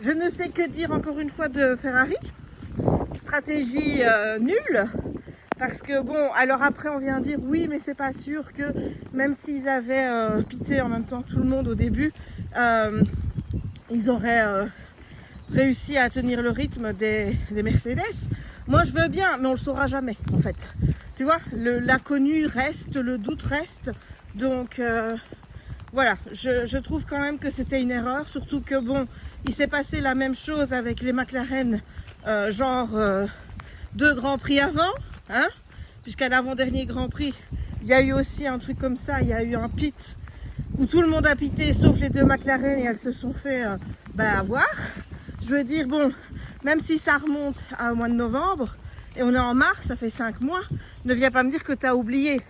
Je ne sais que dire encore une fois de Ferrari. Stratégie nulle. Parce que bon, alors après on vient dire oui, mais c'est pas sûr que même s'ils avaient pité en même temps que tout le monde au début, ils auraient réussi à tenir le rythme des Mercedes. Moi je veux bien, mais on le saura jamais en fait. Tu vois, l'inconnu reste, le doute reste. Donc voilà, je trouve quand même que c'était une erreur, surtout que bon, il s'est passé la même chose avec les McLaren, 2 Grands Prix avant, hein, puisqu'à l'avant-dernier Grand Prix, il y a eu aussi un truc comme ça, il y a eu un pit où tout le monde a pité sauf les 2 McLaren et elles se sont fait avoir. Je veux dire, bon, même si ça remonte au mois de novembre et on est en mars, ça fait 5 mois, ne viens pas me dire que tu as oublié.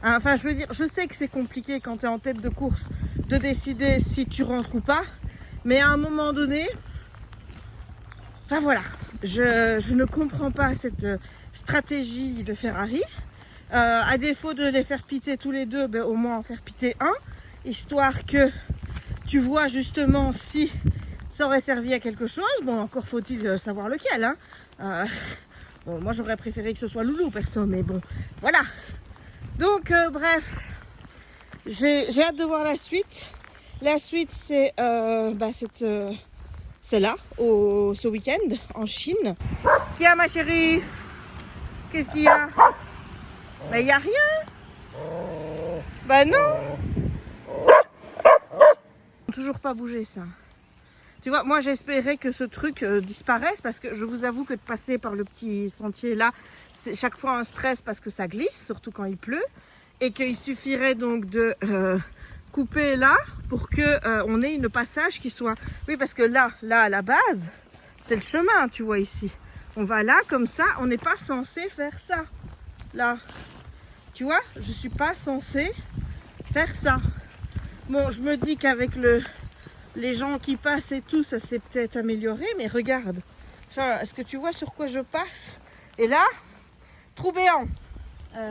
Enfin, je veux dire, je sais que c'est compliqué quand tu es en tête de course de décider si tu rentres ou pas, mais à un moment donné, enfin voilà, je ne comprends pas cette stratégie de Ferrari. À défaut de les faire piter tous les deux, au moins en faire piter un, histoire que tu vois justement si ça aurait servi à quelque chose. Bon, encore faut-il savoir lequel, hein. Bon, moi j'aurais préféré que ce soit Loulou perso, mais bon, voilà. Donc bref, j'ai hâte de voir la suite. La suite c'est C'est là, ce week-end, en Chine. Qu'est-ce qu'il y a, ma chérie? Qu'est-ce qu'il y a? Ben, il n'y a rien. Ben non. Toujours pas bougé, ça. Tu vois, moi j'espérais que ce truc disparaisse parce que je vous avoue que de passer par le petit sentier là, c'est chaque fois un stress parce que ça glisse, surtout quand il pleut, et qu'il suffirait donc de couper là pour que on ait une passage qui soit... Oui, parce que là à la base, c'est le chemin, tu vois ici. On va là comme ça, on n'est pas censé faire ça. Là, tu vois, je suis pas censée faire ça. Bon, je me dis qu'avec les gens qui passent et tout, ça s'est peut-être amélioré, mais regarde. Enfin, est-ce que tu vois sur quoi je passe? Et là, trou béant.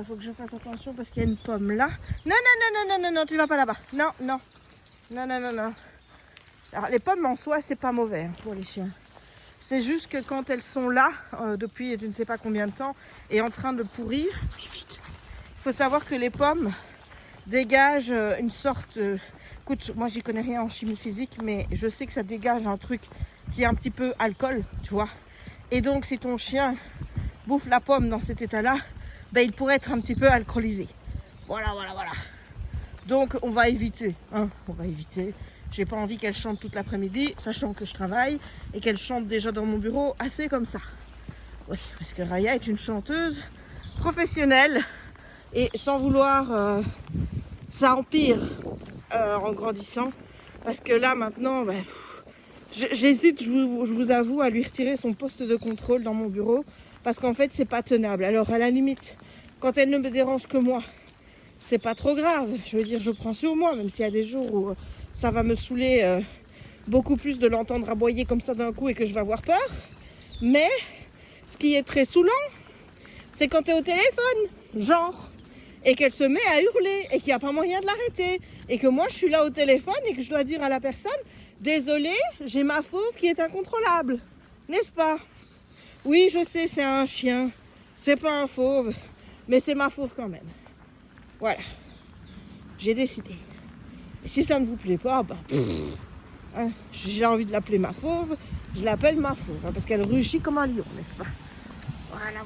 Faut que je fasse attention parce qu'il y a une pomme là. Non, tu vas pas là-bas. Non. Alors, les pommes en soi, c'est pas mauvais hein, pour les chiens. C'est juste que quand elles sont là, depuis je ne sais pas combien de temps, et en train de pourrir, il faut savoir que les pommes dégagent une sorte... Écoute, moi j'y connais rien en chimie physique, mais je sais que ça dégage un truc qui est un petit peu alcool, tu vois. Et donc si ton chien bouffe la pomme dans cet état-là, ben, il pourrait être un petit peu alcoolisé. Voilà. Donc on va éviter, hein, on va éviter. J'ai pas envie qu'elle chante toute l'après-midi, sachant que je travaille, et qu'elle chante déjà dans mon bureau assez comme ça. Oui, parce que Raya est une chanteuse professionnelle, et sans vouloir... ça empire en grandissant, parce que là maintenant ben, j'hésite, je vous avoue, à lui retirer son poste de contrôle dans mon bureau, parce qu'en fait c'est pas tenable. Alors à la limite, quand elle ne me dérange que moi, c'est pas trop grave, je veux dire, je prends sur moi, même s'il y a des jours où ça va me saouler beaucoup plus de l'entendre aboyer comme ça d'un coup et que je vais avoir peur. Mais ce qui est très saoulant, c'est quand tu es au téléphone, genre, et qu'elle se met à hurler et qu'il n'y a pas moyen de l'arrêter, et que moi je suis là au téléphone et que je dois dire à la personne: désolé, j'ai ma fauve qui est incontrôlable, n'est-ce pas? Oui, je sais, c'est un chien, c'est pas un fauve, mais c'est ma fauve quand même. Voilà, j'ai décidé. Et si ça ne vous plaît pas, bah, hein, j'ai envie de l'appeler ma fauve, je l'appelle ma fauve, hein, parce qu'elle rugit comme un lion, n'est-ce pas? Voilà.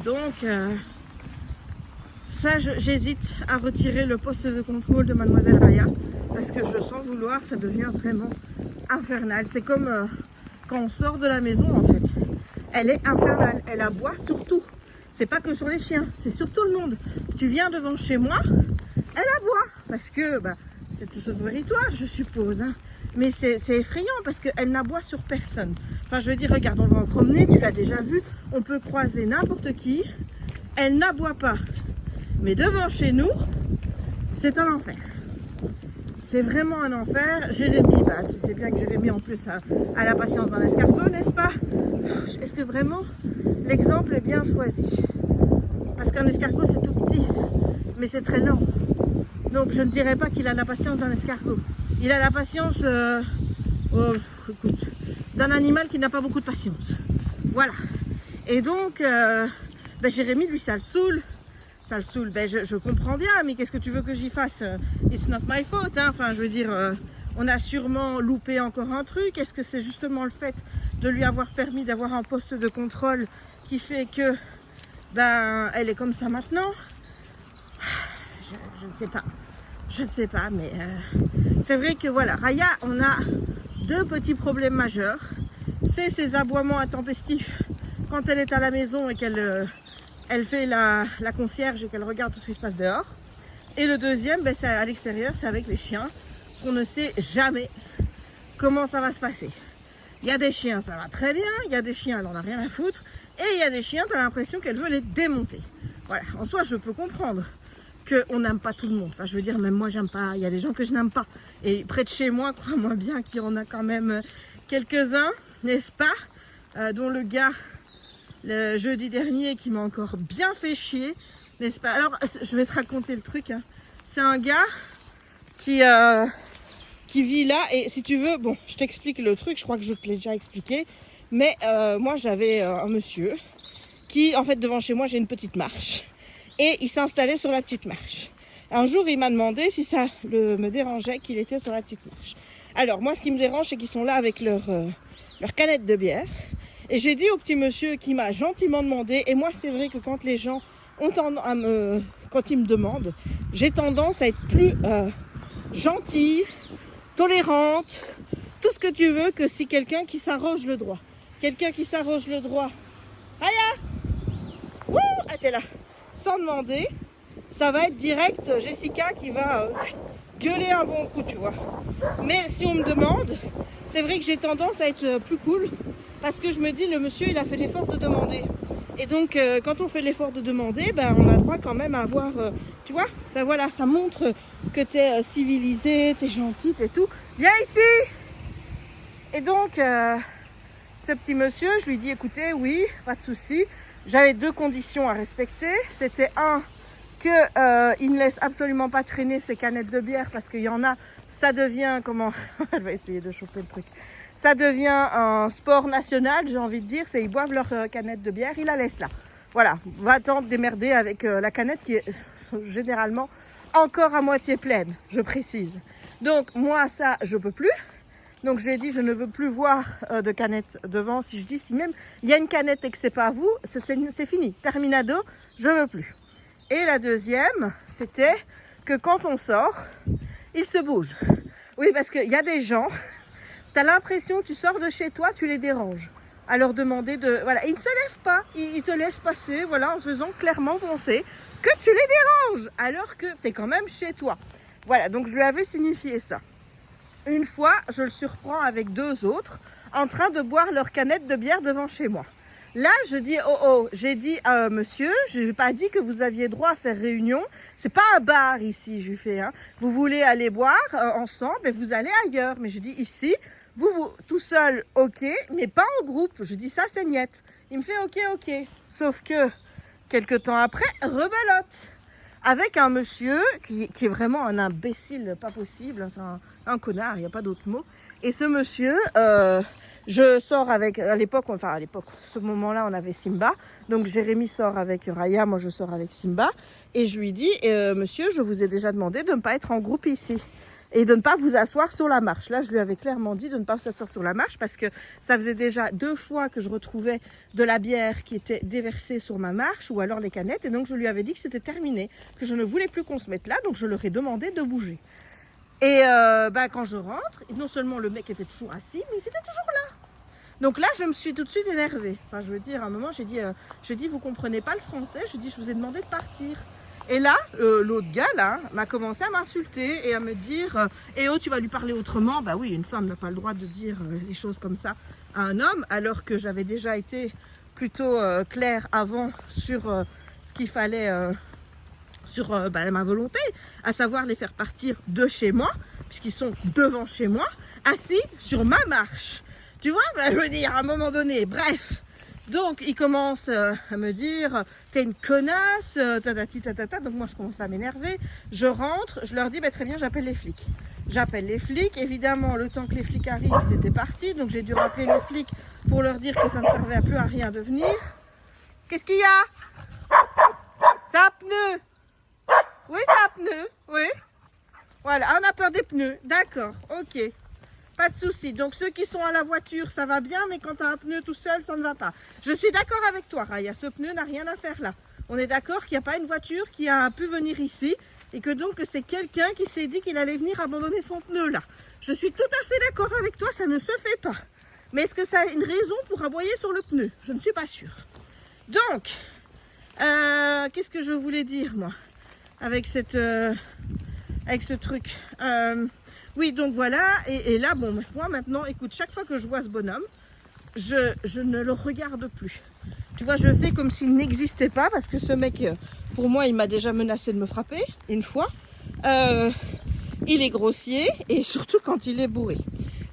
Donc, ça, j'hésite à retirer le poste de contrôle de Mademoiselle Raya, parce que sans vouloir, ça devient vraiment infernal. C'est comme quand on sort de la maison, en fait. Elle est infernale, elle aboie sur tout. C'est pas que sur les chiens, c'est sur tout le monde. Tu viens devant chez moi, elle aboie, parce que bah, c'est ce territoire, je suppose. Hein. Mais c'est effrayant, parce qu'elle n'aboie sur personne. Enfin, je veux dire, regarde, on va en promener, tu l'as déjà vu, on peut croiser n'importe qui, elle n'aboie pas. Mais devant chez nous, c'est un enfer. C'est vraiment un enfer. Jérémy, bah, tu sais bien que Jérémy en plus a la patience d'un escargot, n'est-ce pas? Est-ce que vraiment l'exemple est bien choisi? Parce qu'un escargot c'est tout petit, mais c'est très lent. Donc je ne dirais pas qu'il a la patience d'un escargot. Il a la patience d'un animal qui n'a pas beaucoup de patience. Voilà. Et donc, Jérémy, lui, ça le saoule. Ça le saoule. Je comprends bien, mais qu'est-ce que tu veux que j'y fasse? It's not my fault. Hein. Enfin, je veux dire, on a sûrement loupé encore un truc. Est-ce que c'est justement le fait de lui avoir permis d'avoir un poste de contrôle qui fait que, elle est comme ça maintenant? Je ne sais pas. Je ne sais pas, mais c'est vrai que voilà, Raya, on a deux petits problèmes majeurs. C'est ses aboiements intempestifs quand elle est à la maison et qu'elle elle fait la concierge et qu'elle regarde tout ce qui se passe dehors. Et le deuxième, c'est à l'extérieur, c'est avec les chiens, qu'on ne sait jamais comment ça va se passer. Il y a des chiens, ça va très bien, il y a des chiens, elle n'en a rien à foutre, et il y a des chiens, tu as l'impression qu'elle veut les démonter. Voilà, en soi, je peux comprendre qu'on n'aime pas tout le monde. Enfin, je veux dire, même moi, j'aime pas, il y a des gens que je n'aime pas. Et près de chez moi, crois-moi bien qu'il y en a quand même quelques-uns, n'est-ce pas, dont le gars, le jeudi dernier, qui m'a encore bien fait chier, n'est-ce pas? Alors, je vais te raconter le truc. Hein. C'est un gars qui vit là. Et si tu veux, bon, je t'explique le truc. Je crois que je te l'ai déjà expliqué. Mais moi, j'avais un monsieur qui, en fait, devant chez moi, j'ai une petite marche. Et il s'est installé sur la petite marche. Un jour, il m'a demandé si ça me dérangeait qu'il était sur la petite marche. Alors, moi, ce qui me dérange, c'est qu'ils sont là avec leur canette de bière. Et j'ai dit au petit monsieur qui m'a gentiment demandé, et moi, c'est vrai que quand les gens ont tendance à quand ils me demandent, j'ai tendance à être plus gentille, tolérante, tout ce que tu veux, que si quelqu'un qui s'arroge le droit. Quelqu'un qui s'arroge le droit. Aya! Wouh! Ah, t'es là. Sans demander, ça va être direct Jessica qui va gueuler un bon coup, tu vois. Mais si on me demande, c'est vrai que j'ai tendance à être plus cool parce que je me dis, le monsieur, il a fait l'effort de demander. Et donc, quand on fait l'effort de demander, ben, on a droit quand même à avoir, tu vois, ben, voilà, ça montre que t'es civilisé, t'es gentil, t'es tout. Viens ici! Et donc, ce petit monsieur, je lui dis, écoutez, oui, pas de souci. J'avais 2 conditions à respecter. C'était qu'il ne laisse absolument pas traîner ses canettes de bière parce qu'il y en a, ça devient, comment, elle va essayer de chauffer le truc. Ça devient un sport national, j'ai envie de dire, c'est ils boivent leur canette de bière, ils la laissent là. Voilà, va-t'en te démerder avec la canette qui est généralement encore à moitié pleine, je précise. Donc moi ça, je peux plus. Donc je lui ai dit, je ne veux plus voir de canette devant. Si je dis, si même il y a une canette et que c'est pas à vous, c'est fini, terminado, je veux plus. Et la deuxième, c'était que quand on sort, ils se bougent. Oui, parce qu'il y a des gens, tu as l'impression que tu sors de chez toi, tu les déranges. À leur demander de... Voilà, ils ne se lèvent pas, ils te laissent passer, voilà, en faisant clairement penser que tu les déranges, alors que tu es quand même chez toi. Voilà, donc je lui avais signifié ça. Une fois, je le surprends avec 2 autres en train de boire leur canette de bière devant chez moi. Là, je dis, j'ai dit, monsieur, je n'ai pas dit que vous aviez droit à faire réunion. C'est pas un bar ici, je lui fais. Hein. Vous voulez aller boire ensemble et vous allez ailleurs. Mais je dis ici, vous tout seul, ok, mais pas en groupe. Je dis ça, c'est niette. Il me fait ok. Sauf que, quelques temps après, rebelote. Avec un monsieur qui est vraiment un imbécile, pas possible, c'est un connard, il n'y a pas d'autre mot. Et ce monsieur, je sors avec, à l'époque, ce moment-là, on avait Simba. Donc Jérémy sort avec Raya, moi je sors avec Simba. Et je lui dis, monsieur, je vous ai déjà demandé de ne pas être en groupe ici. Et de ne pas vous asseoir sur la marche. Là, je lui avais clairement dit de ne pas s'asseoir sur la marche parce que ça faisait déjà 2 fois que je retrouvais de la bière qui était déversée sur ma marche ou alors les canettes. Et donc, je lui avais dit que c'était terminé, que je ne voulais plus qu'on se mette là. Donc, je leur ai demandé de bouger. Et quand je rentre, non seulement le mec était toujours assis, mais il était toujours là. Donc là, je me suis tout de suite énervée. Enfin, je veux dire, à un moment, j'ai dit, vous comprenez pas le français. Je dis, je vous ai demandé de partir. Et là, l'autre gars, là, m'a commencé à m'insulter et à me dire « Eh oh, tu vas lui parler autrement ?» Bah oui, une femme n'a pas le droit de dire les choses comme ça à un homme, alors que j'avais déjà été plutôt claire avant sur ce qu'il fallait, sur ma volonté, à savoir les faire partir de chez moi, puisqu'ils sont devant chez moi, assis sur ma marche. Tu vois, je veux dire, à un moment donné, bref. Donc, il commence à me dire « T'es une connasse, tatati tatata ». Donc, moi, je commence à m'énerver. Je rentre, je leur dis « Très bien, j'appelle les flics ». J'appelle les flics. Évidemment, le temps que les flics arrivent, ils étaient partis. Donc, j'ai dû rappeler les flics pour leur dire que ça ne servait plus à rien de venir. Qu'est-ce qu'il y a? C'est un pneu. Oui, c'est un pneu. Oui. Voilà, on a peur des pneus. D'accord, ok. Pas de souci. Donc ceux qui sont à la voiture, ça va bien, mais quand tu as un pneu tout seul, ça ne va pas. Je suis d'accord avec toi, Raya. Ce pneu n'a rien à faire là. On est d'accord qu'il n'y a pas une voiture qui a pu venir ici et que donc c'est quelqu'un qui s'est dit qu'il allait venir abandonner son pneu là. Je suis tout à fait d'accord avec toi, ça ne se fait pas. Mais est-ce que ça a une raison pour aboyer sur le pneu? Je ne suis pas sûre. Donc, qu'est-ce que je voulais dire moi avec ce truc oui, donc voilà, et là, bon, moi maintenant, écoute, chaque fois que je vois ce bonhomme, je ne le regarde plus. Tu vois, je fais comme s'il n'existait pas, parce que ce mec, pour moi, il m'a déjà menacé de me frapper, une fois. Il est grossier, et surtout quand il est bourré.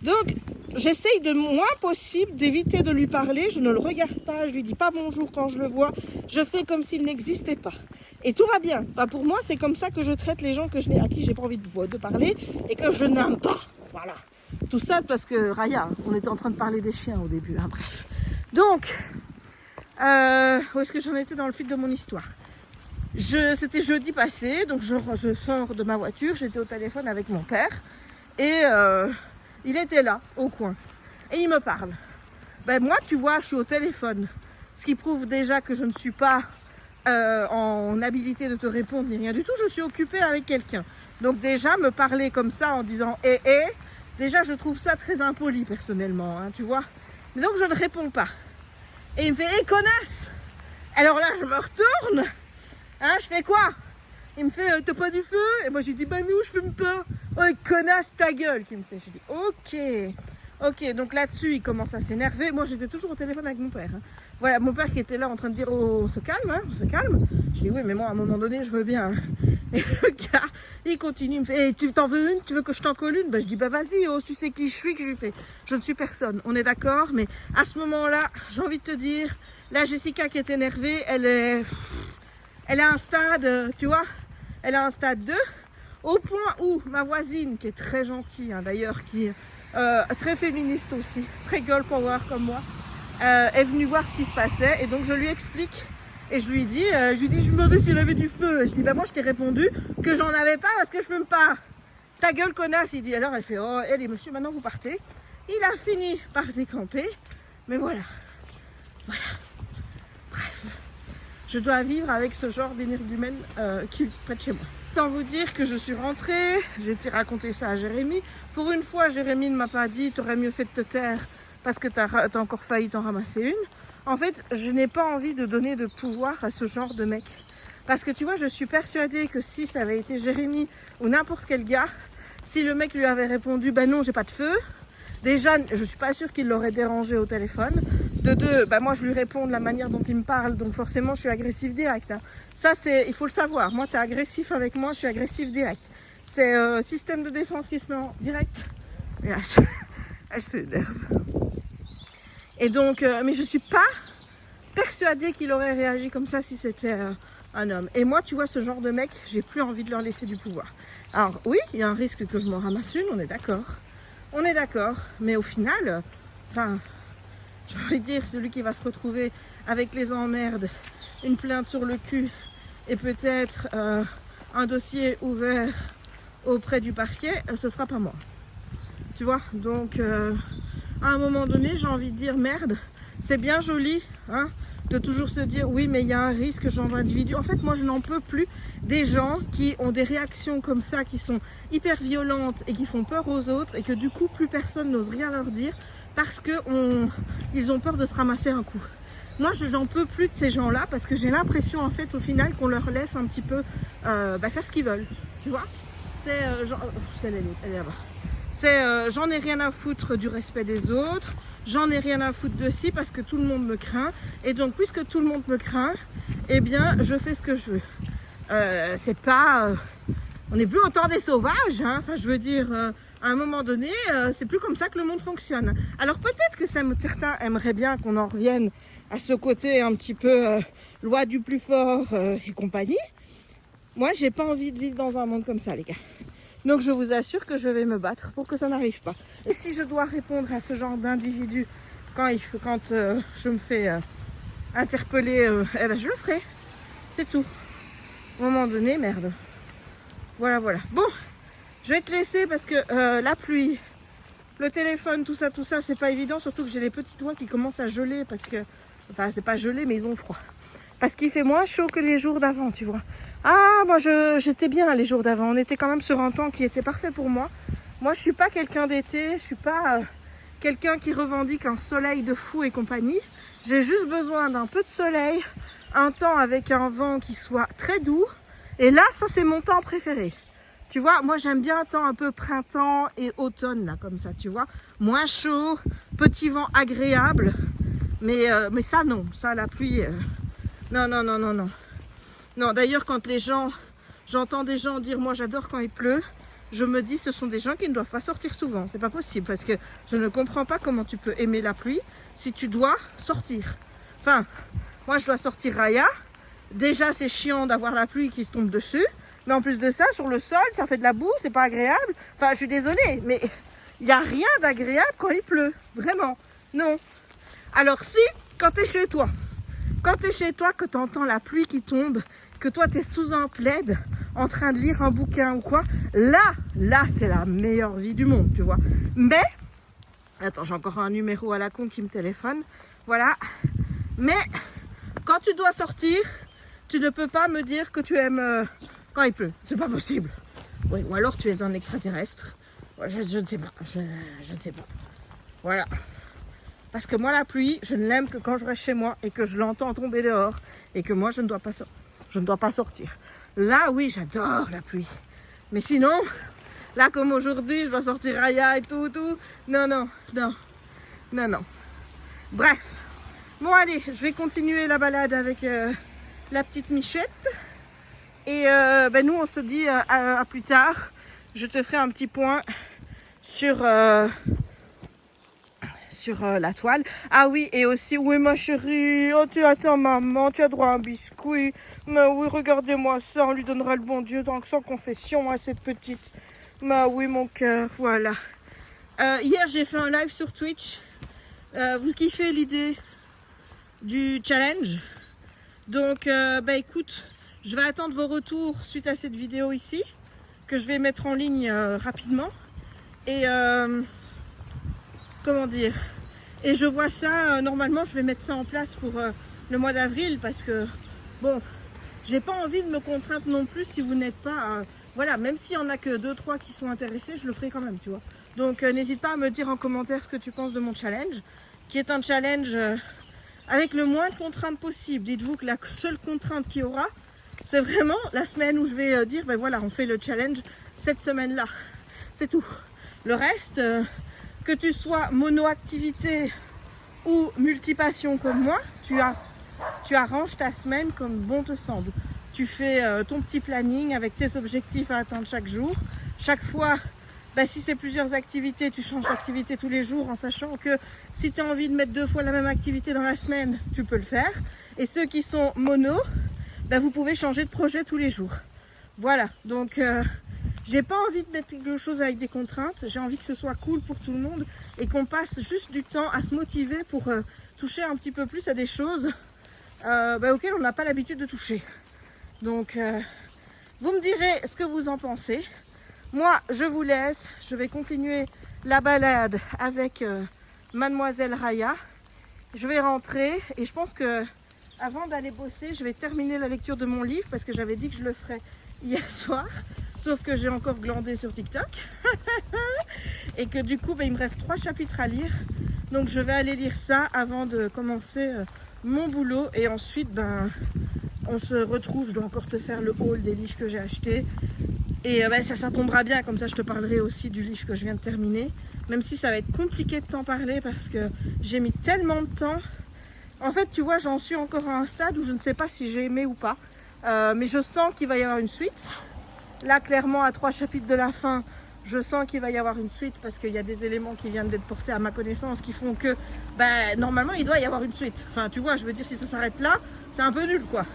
Donc, j'essaye de moins possible d'éviter de lui parler, je ne le regarde pas, je lui dis pas bonjour quand je le vois, je fais comme s'il n'existait pas. Et tout va bien. Enfin, pour moi, c'est comme ça que je traite les gens à qui j'ai pas envie de parler et que je n'aime pas. Voilà. Tout ça parce que, Raya, on était en train de parler des chiens au début. Hein, bref. Donc, où est-ce que j'en étais dans le fil de mon histoire? C'était jeudi passé, donc je sors de ma voiture, j'étais au téléphone avec mon père et il était là, au coin. Et il me parle. Ben moi, tu vois, je suis au téléphone. Ce qui prouve déjà que je ne suis pas en habilité de te répondre ni rien du tout. Je suis occupée avec quelqu'un. Donc déjà, me parler comme ça en disant « déjà, je trouve ça très impoli personnellement, hein, tu vois. Mais donc, je ne réponds pas. Et il me fait « connasse !» Alors là, je me retourne. Hein, je fais quoi? Il me fait « t'as pas du feu ?» Et moi, j'ai dit « bah non, je fume pas. » « Oh, connasse, ta gueule !» qu'il me fait. Je dis « ok, donc là-dessus, il commence à s'énerver. » Moi, j'étais toujours au téléphone avec mon père. Hein. Voilà, mon père qui était là en train de dire « oh, on se calme, hein, on se calme. » Je dis « oui, mais moi, à un moment donné, je veux bien. » Et le gars, il continue, il me fait hey, « tu t'en veux une? Tu veux que je t'en colle une ?» Ben, je dis « bah vas-y, oh, tu sais qui je suis. » Que je lui fais « je ne suis personne. » On est d'accord, mais à ce moment-là, j'ai envie de te dire, là, Jessica qui est énervée, elle a un stade, tu vois, elle a un stade 2, au point où ma voisine, qui est très gentille, hein, d'ailleurs, qui est très féministe aussi, très girl power comme moi, est venue voir ce qui se passait, et donc je lui explique. Et je lui dis, je me demandais s'il avait du feu. Et je dis, bah moi je t'ai répondu que j'en avais pas parce que je fume pas. Ta gueule connasse, il dit. Alors elle fait, oh, allez monsieur, maintenant vous partez. Il a fini par décamper. Mais voilà. Bref. Je dois vivre avec ce genre d'énergumène qui est près de chez moi. Tant vous dire que je suis rentrée, j'ai raconté ça à Jérémy. Pour une fois, Jérémy ne m'a pas dit, t'aurais mieux fait de te taire parce que t'as encore failli t'en ramasser une. En fait, je n'ai pas envie de donner de pouvoir à ce genre de mec. Parce que tu vois, je suis persuadée que si ça avait été Jérémy ou n'importe quel gars, si le mec lui avait répondu « bah non, j'ai pas de feu », déjà, je suis pas sûre qu'il l'aurait dérangé au téléphone. De deux, bah moi je lui réponds de la manière dont il me parle, donc forcément je suis agressif direct. Hein. Ça, il faut le savoir. Moi, tu es agressif avec moi, je suis agressif direct. C'est système de défense qui se met en direct. Et elle s'énerve. Et donc, mais je suis pas persuadée qu'il aurait réagi comme ça si c'était un homme. Et moi, tu vois, ce genre de mec, j'ai plus envie de leur laisser du pouvoir. Alors oui, il y a un risque que je m'en ramasse une, on est d'accord. On est d'accord, mais au final, enfin, j'ai envie de dire, celui qui va se retrouver avec les emmerdes, une plainte sur le cul et peut-être un dossier ouvert auprès du parquet, ce sera pas moi. Tu vois, donc à un moment donné, j'ai envie de dire merde, c'est bien joli, hein, de toujours se dire oui, mais il y a un risque, genre d'individu. En fait, moi, je n'en peux plus des gens qui ont des réactions comme ça, qui sont hyper violentes et qui font peur aux autres et que du coup, plus personne n'ose rien leur dire parce qu'ils ont peur de se ramasser un coup. Moi, je n'en peux plus de ces gens-là parce que j'ai l'impression, en fait, au final, qu'on leur laisse un petit peu faire ce qu'ils veulent. Tu vois, c'est elle est là-bas. C'est j'en ai rien à foutre du respect des autres, j'en ai rien à foutre de ci parce que tout le monde me craint. Et donc, puisque tout le monde me craint, eh bien, je fais ce que je veux. C'est pas... on n'est plus au temps des sauvages, hein. Enfin, je veux dire, à un moment donné, c'est plus comme ça que le monde fonctionne. Alors, peut-être que certains aimeraient bien qu'on en revienne à ce côté un petit peu loi du plus fort et compagnie. Moi, j'ai pas envie de vivre dans un monde comme ça, les gars. Donc je vous assure que je vais me battre pour que ça n'arrive pas. Et si je dois répondre à ce genre d'individu quand je me fais interpeller, eh ben je le ferai. C'est tout. À un moment donné, merde. Voilà. Bon, je vais te laisser parce que la pluie, le téléphone, tout ça, c'est pas évident. Surtout que j'ai les petits doigts qui commencent à geler parce que... Enfin, c'est pas gelé, mais ils ont froid. Parce qu'il fait moins chaud que les jours d'avant, tu vois. Ah, moi, j'étais bien les jours d'avant. On était quand même sur un temps qui était parfait pour moi. Moi, je suis pas quelqu'un d'été. Je suis pas quelqu'un qui revendique un soleil de fou et compagnie. J'ai juste besoin d'un peu de soleil, un temps avec un vent qui soit très doux. Et là, ça, c'est mon temps préféré. Tu vois, moi, j'aime bien un temps un peu printemps et automne, là, comme ça, tu vois. Moins chaud, petit vent agréable. Mais ça, non. Ça, la pluie... Non. Non, d'ailleurs, quand j'entends des gens dire « moi, j'adore quand il pleut », je me dis ce sont des gens qui ne doivent pas sortir souvent. C'est pas possible parce que je ne comprends pas comment tu peux aimer la pluie si tu dois sortir. Enfin, moi, je dois sortir Raya. Déjà, c'est chiant d'avoir la pluie qui se tombe dessus. Mais en plus de ça, sur le sol, ça fait de la boue, c'est pas agréable. Enfin, je suis désolée, mais il n'y a rien d'agréable quand il pleut. Vraiment, non. Alors si, quand tu es chez toi, que tu entends la pluie qui tombe, que toi tu es sous un plaid, en train de lire un bouquin ou quoi, là c'est la meilleure vie du monde, tu vois. Mais, attends, j'ai encore un numéro à la con qui me téléphone, voilà. Mais, quand tu dois sortir, tu ne peux pas me dire que tu aimes quand il pleut, c'est pas possible. Ouais, ou alors tu es un extraterrestre, je ne sais pas, je ne sais pas. Voilà. Parce que moi, la pluie, je ne l'aime que quand je reste chez moi et que je l'entends tomber dehors et que moi, je ne dois pas sortir. Là, oui, j'adore la pluie. Mais sinon, là, comme aujourd'hui, je dois sortir Raya et tout. Non. Bref. Bon, allez, je vais continuer la balade avec la petite Michette. Et nous, on se dit à plus tard. Je te ferai un petit point sur la toile. Ah oui, et aussi, oui ma chérie, oh tu attends maman, tu as droit à un biscuit. Mais oui, regardez-moi ça, on lui donnera le bon Dieu donc sans confession à cette petite. Mais oui mon cœur, voilà. Hier j'ai fait un live sur Twitch. Vous kiffez l'idée du challenge? Donc écoute, je vais attendre vos retours suite à cette vidéo ici, que je vais mettre en ligne rapidement. Et comment dire, et je vois ça, normalement je vais mettre ça en place pour le mois d'avril parce que bon, j'ai pas envie de me contraindre non plus si vous n'êtes pas, voilà, même s'il y en a que 2-3 qui sont intéressés, je le ferai quand même, tu vois. Donc n'hésite pas à me dire en commentaire ce que tu penses de mon challenge, qui est un challenge avec le moins de contraintes possible. Dites-vous que la seule contrainte qu'il y aura, c'est vraiment la semaine où je vais dire, ben voilà, on fait le challenge cette semaine-là, c'est tout. Le reste... que tu sois mono-activité ou multipassion comme moi, tu arranges ta semaine comme bon te semble. Tu fais ton petit planning avec tes objectifs à atteindre chaque jour. Chaque fois, si c'est plusieurs activités, tu changes d'activité tous les jours en sachant que si tu as envie de mettre 2 fois la même activité dans la semaine, tu peux le faire. Et ceux qui sont mono, vous pouvez changer de projet tous les jours. Voilà, donc... j'ai pas envie de mettre quelque chose avec des contraintes, j'ai envie que ce soit cool pour tout le monde et qu'on passe juste du temps à se motiver pour toucher un petit peu plus à des choses auxquelles on n'a pas l'habitude de toucher. Donc vous me direz ce que vous en pensez. Moi je vous laisse, je vais continuer la balade avec Mademoiselle Raya. Je vais rentrer et je pense que avant d'aller bosser, je vais terminer la lecture de mon livre parce que j'avais dit que je le ferais hier soir. Sauf que j'ai encore glandé sur TikTok et que du coup, il me reste 3 chapitres à lire. Donc je vais aller lire ça avant de commencer mon boulot. Et ensuite, on se retrouve. Je dois encore te faire le haul des livres que j'ai achetés. Et ça tombera bien, comme ça je te parlerai aussi du livre que je viens de terminer. Même si ça va être compliqué de t'en parler parce que j'ai mis tellement de temps. En fait, tu vois, j'en suis encore à un stade où je ne sais pas si j'ai aimé ou pas. Mais je sens qu'il va y avoir une suite. Là, clairement, à 3 chapitres de la fin, je sens qu'il va y avoir une suite parce qu'il y a des éléments qui viennent d'être portés à ma connaissance qui font que, normalement, il doit y avoir une suite. Enfin, tu vois, je veux dire, si ça s'arrête là, c'est un peu nul, quoi.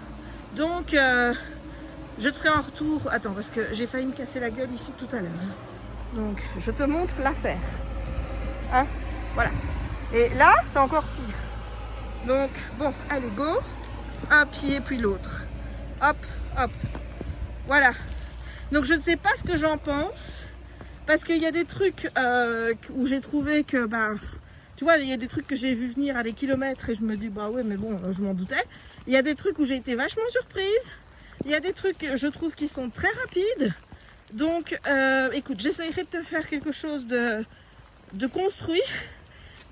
Donc, je te ferai un retour. Attends, parce que j'ai failli me casser la gueule ici tout à l'heure. Donc, je te montre l'affaire. Hein? Voilà. Et là, c'est encore pire. Donc, bon, allez, go. Un pied, puis l'autre. Hop, hop. Voilà. Donc je ne sais pas ce que j'en pense, parce qu'il y a des trucs où j'ai trouvé que, tu vois, il y a des trucs que j'ai vu venir à des kilomètres et je me dis, ouais, mais bon, je m'en doutais. Il y a des trucs où j'ai été vachement surprise. Il y a des trucs, je trouve, qui sont très rapides. Donc, écoute, j'essayerai de te faire quelque chose de construit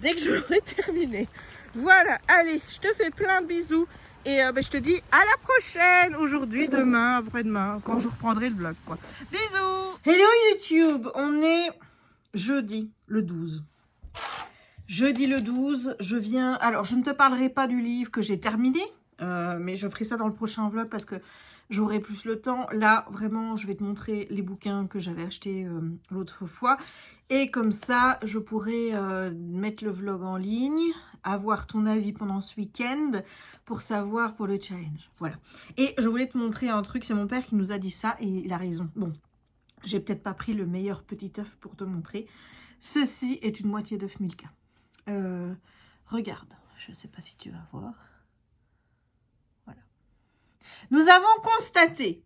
dès que je l'aurai terminé. Voilà, allez, je te fais plein de bisous. Et je te dis à la prochaine, aujourd'hui, demain, après-demain, quand je reprendrai le vlog, quoi. Bisous! Hello YouTube, on est jeudi le 12. Jeudi le 12, je viens... Alors, je ne te parlerai pas du livre que j'ai terminé, mais je ferai ça dans le prochain vlog parce que j'aurai plus le temps. Là, vraiment, je vais te montrer les bouquins que j'avais achetés l'autre fois. Et comme ça, je pourrai mettre le vlog en ligne, avoir ton avis pendant ce week-end pour savoir pour le challenge. Voilà. Et je voulais te montrer un truc, c'est mon père qui nous a dit ça et il a raison. Bon, j'ai peut-être pas pris le meilleur petit œuf pour te montrer. Ceci est une moitié d'œuf Milka. Regarde, je ne sais pas si tu vas voir. Voilà. Nous avons constaté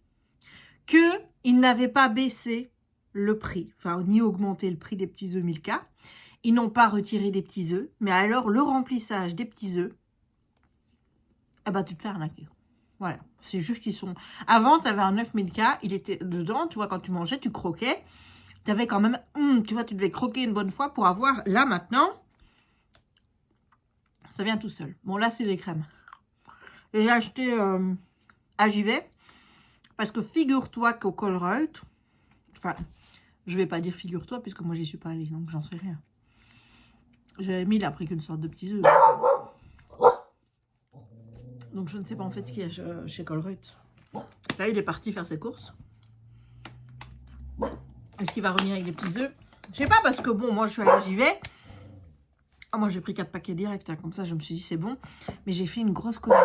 qu'ils n'avaient pas baissé le prix, enfin, ni augmenté le prix des petits œufs Milka. Ils n'ont pas retiré des petits œufs, mais alors le remplissage des petits œufs, eh ben, tu te fais arnaquer. Voilà, c'est juste qu'ils sont... Avant, tu avais un œuf Milka, il était dedans, tu vois, quand tu mangeais, tu croquais. Tu avais quand même... tu vois, tu devais croquer une bonne fois pour avoir... Là, maintenant, ça vient tout seul. Bon, là, c'est des crèmes. Et j'ai acheté à Givet, parce que figure-toi qu'au Colruyt, enfin, je vais pas dire figure-toi, puisque moi, j'y suis pas allée, donc j'en sais rien. J'avais mis, il a pris qu'une sorte de petits œufs. Donc, je ne sais pas en fait ce qu'il y a chez Colruyt. Là, il est parti faire ses courses. Est-ce qu'il va revenir avec les petits œufs? Je sais pas, parce que bon, moi, je suis allée à Givet. Oh, moi, j'ai pris 4 paquets directs, hein, comme ça, je me suis dit, c'est bon. Mais j'ai fait une grosse connerie.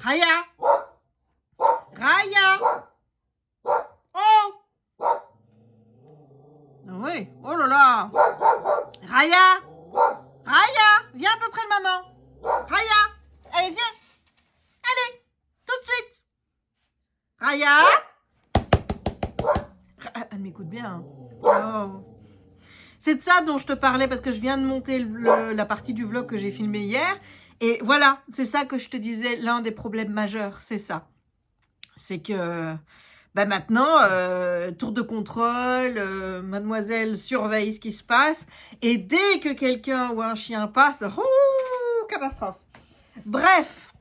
Raya! Raya! Oh! Oui, oh là là! Raya! Raya! Viens à peu près de maman! Raya! Allez, viens! Allez! Tout de suite! Raya! Elle m'écoute bien. Hein. Oh. C'est de ça dont je te parlais parce que je viens de monter la partie du vlog que j'ai filmé hier. Et voilà, c'est ça que je te disais, l'un des problèmes majeurs, c'est ça. C'est que bah maintenant, tour de contrôle, mademoiselle surveille ce qui se passe. Et dès que quelqu'un ou un chien passe, catastrophe. Bref.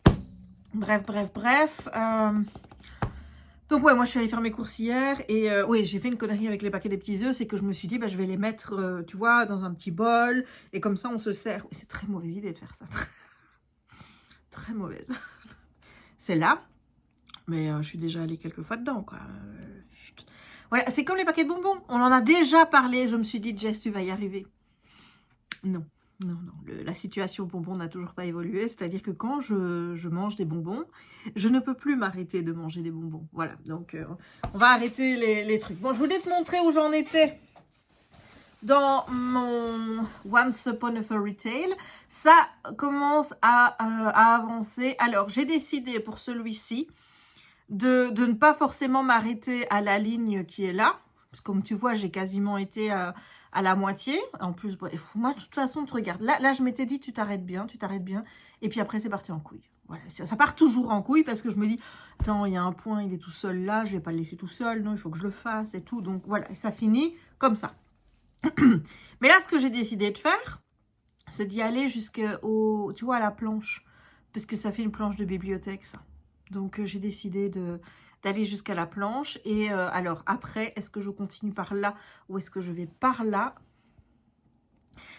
Donc ouais, moi je suis allée faire mes courses hier et oui, j'ai fait une connerie avec les paquets des petits œufs, c'est que je me suis dit, bah, je vais les mettre, tu vois, dans un petit bol et comme ça on se sert. C'est très mauvaise idée de faire ça. Très mauvaise. C'est là, mais je suis déjà allée quelques fois dedans, quoi. Voilà, c'est comme les paquets de bonbons. On en a déjà parlé, je me suis dit, Jess, tu vas y arriver. Non. Non, la situation bonbon n'a toujours pas évolué, c'est-à-dire que quand je mange des bonbons, je ne peux plus m'arrêter de manger des bonbons. Voilà, donc on va arrêter les trucs. Bon, je voulais te montrer où j'en étais dans mon Once Upon a Fairy Tale. Ça commence à avancer. Alors, j'ai décidé pour celui-ci de ne pas forcément m'arrêter à la ligne qui est là. Parce que comme tu vois, j'ai quasiment été... à la moitié, en plus, bref, moi de toute façon, tu regardes, là je m'étais dit, tu t'arrêtes bien, et puis après c'est parti en couille, voilà, ça part toujours en couille, parce que je me dis, attends, il y a un point, il est tout seul là, je vais pas le laisser tout seul, non, il faut que je le fasse, et tout, donc voilà, et ça finit comme ça. Mais là, ce que j'ai décidé de faire, c'est d'y aller jusqu'au, tu vois, à la planche, parce que ça fait une planche de bibliothèque, ça, donc j'ai décidé d'aller jusqu'à la planche. Et alors, après, est-ce que je continue par là ou est-ce que je vais par là?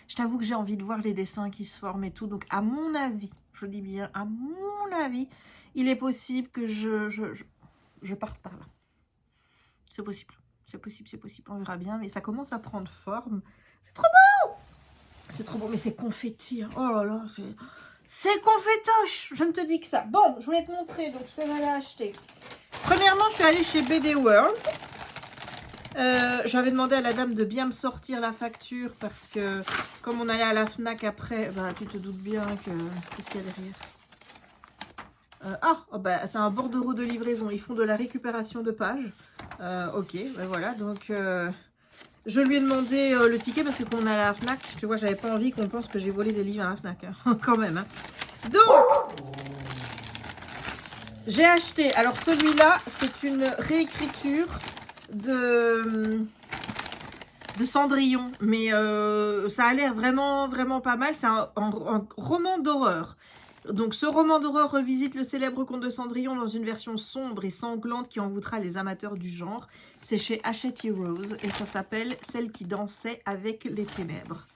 Je t'avoue que j'ai envie de voir les dessins qui se forment et tout. Donc, à mon avis, je dis bien, à mon avis, il est possible que je parte par là. C'est possible. C'est possible, c'est possible. On verra bien. Mais ça commence à prendre forme. C'est trop beau! C'est trop beau. Mais c'est confetti. Hein. Oh là là, c'est confetoche. Je ne te dis que ça. Bon, je voulais te montrer donc ce que j'allais acheter. Premièrement, je suis allée chez BD World. J'avais demandé à la dame de bien me sortir la facture parce que comme on allait à la Fnac après, bah, tu te doutes bien que... Qu'est-ce qu'il y a derrière? C'est un bordereau de livraison. Ils font de la récupération de pages. Ok, ben voilà. Donc, je lui ai demandé le ticket parce que quand on est à la Fnac, tu vois, j'avais pas envie qu'on pense que j'ai volé des livres à la Fnac. Hein, quand même. Hein. Donc... J'ai acheté, alors celui-là, c'est une réécriture de Cendrillon, mais ça a l'air vraiment, vraiment pas mal. C'est un roman d'horreur. Donc ce roman d'horreur revisite le célèbre conte de Cendrillon dans une version sombre et sanglante qui envoûtera les amateurs du genre. C'est chez Hachette Heroes et ça s'appelle « Celle qui dansait avec les ténèbres ».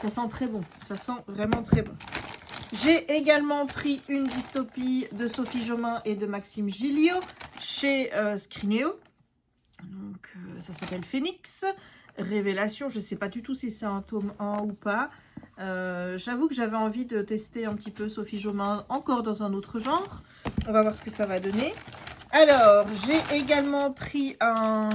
Ça sent très bon, ça sent vraiment très bon. J'ai également pris une dystopie de Sophie Jomain et de Maxime Gilliot chez Scrinéo. Donc, ça s'appelle Phoenix. Révélation, je ne sais pas du tout si c'est un tome 1 ou pas. J'avoue que j'avais envie de tester un petit peu Sophie Jomain encore dans un autre genre. On va voir ce que ça va donner. Alors, j'ai également pris un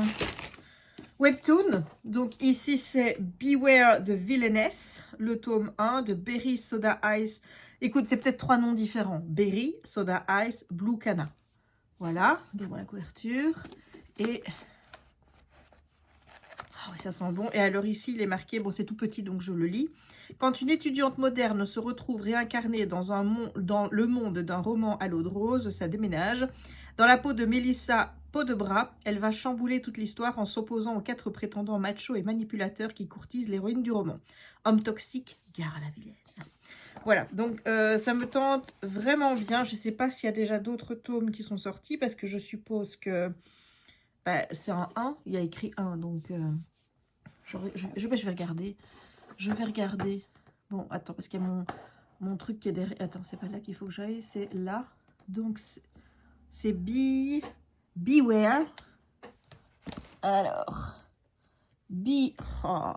webtoon. Donc ici, c'est Beware the Villainess, le tome 1 de Berry, Soda Ice. Écoute, c'est peut-être 3 noms différents. Berry, Soda Ice, Blue Cana. Voilà, regardez la couverture. Et... ah oui, ça sent bon. Et alors ici, il est marqué, bon c'est tout petit donc je le lis. Quand une étudiante moderne se retrouve réincarnée dans le monde d'un roman à l'eau de rose, ça déménage. Dans la peau de Mélissa Peau-de-Bras, elle va chambouler toute l'histoire en s'opposant aux 4 prétendants machos et manipulateurs qui courtisent l'héroïne du roman. Homme toxique, gare à la vilaine. Voilà, donc ça me tente vraiment bien. Je ne sais pas s'il y a déjà d'autres tomes qui sont sortis parce que je suppose que bah, c'est un 1, il y a écrit 1, donc je vais regarder. Je vais regarder. Bon, attends, parce qu'il y a mon truc qui est derrière. Attends, c'est pas là qu'il faut que j'aille, c'est là. Donc, c'est Beware. Alors, oh.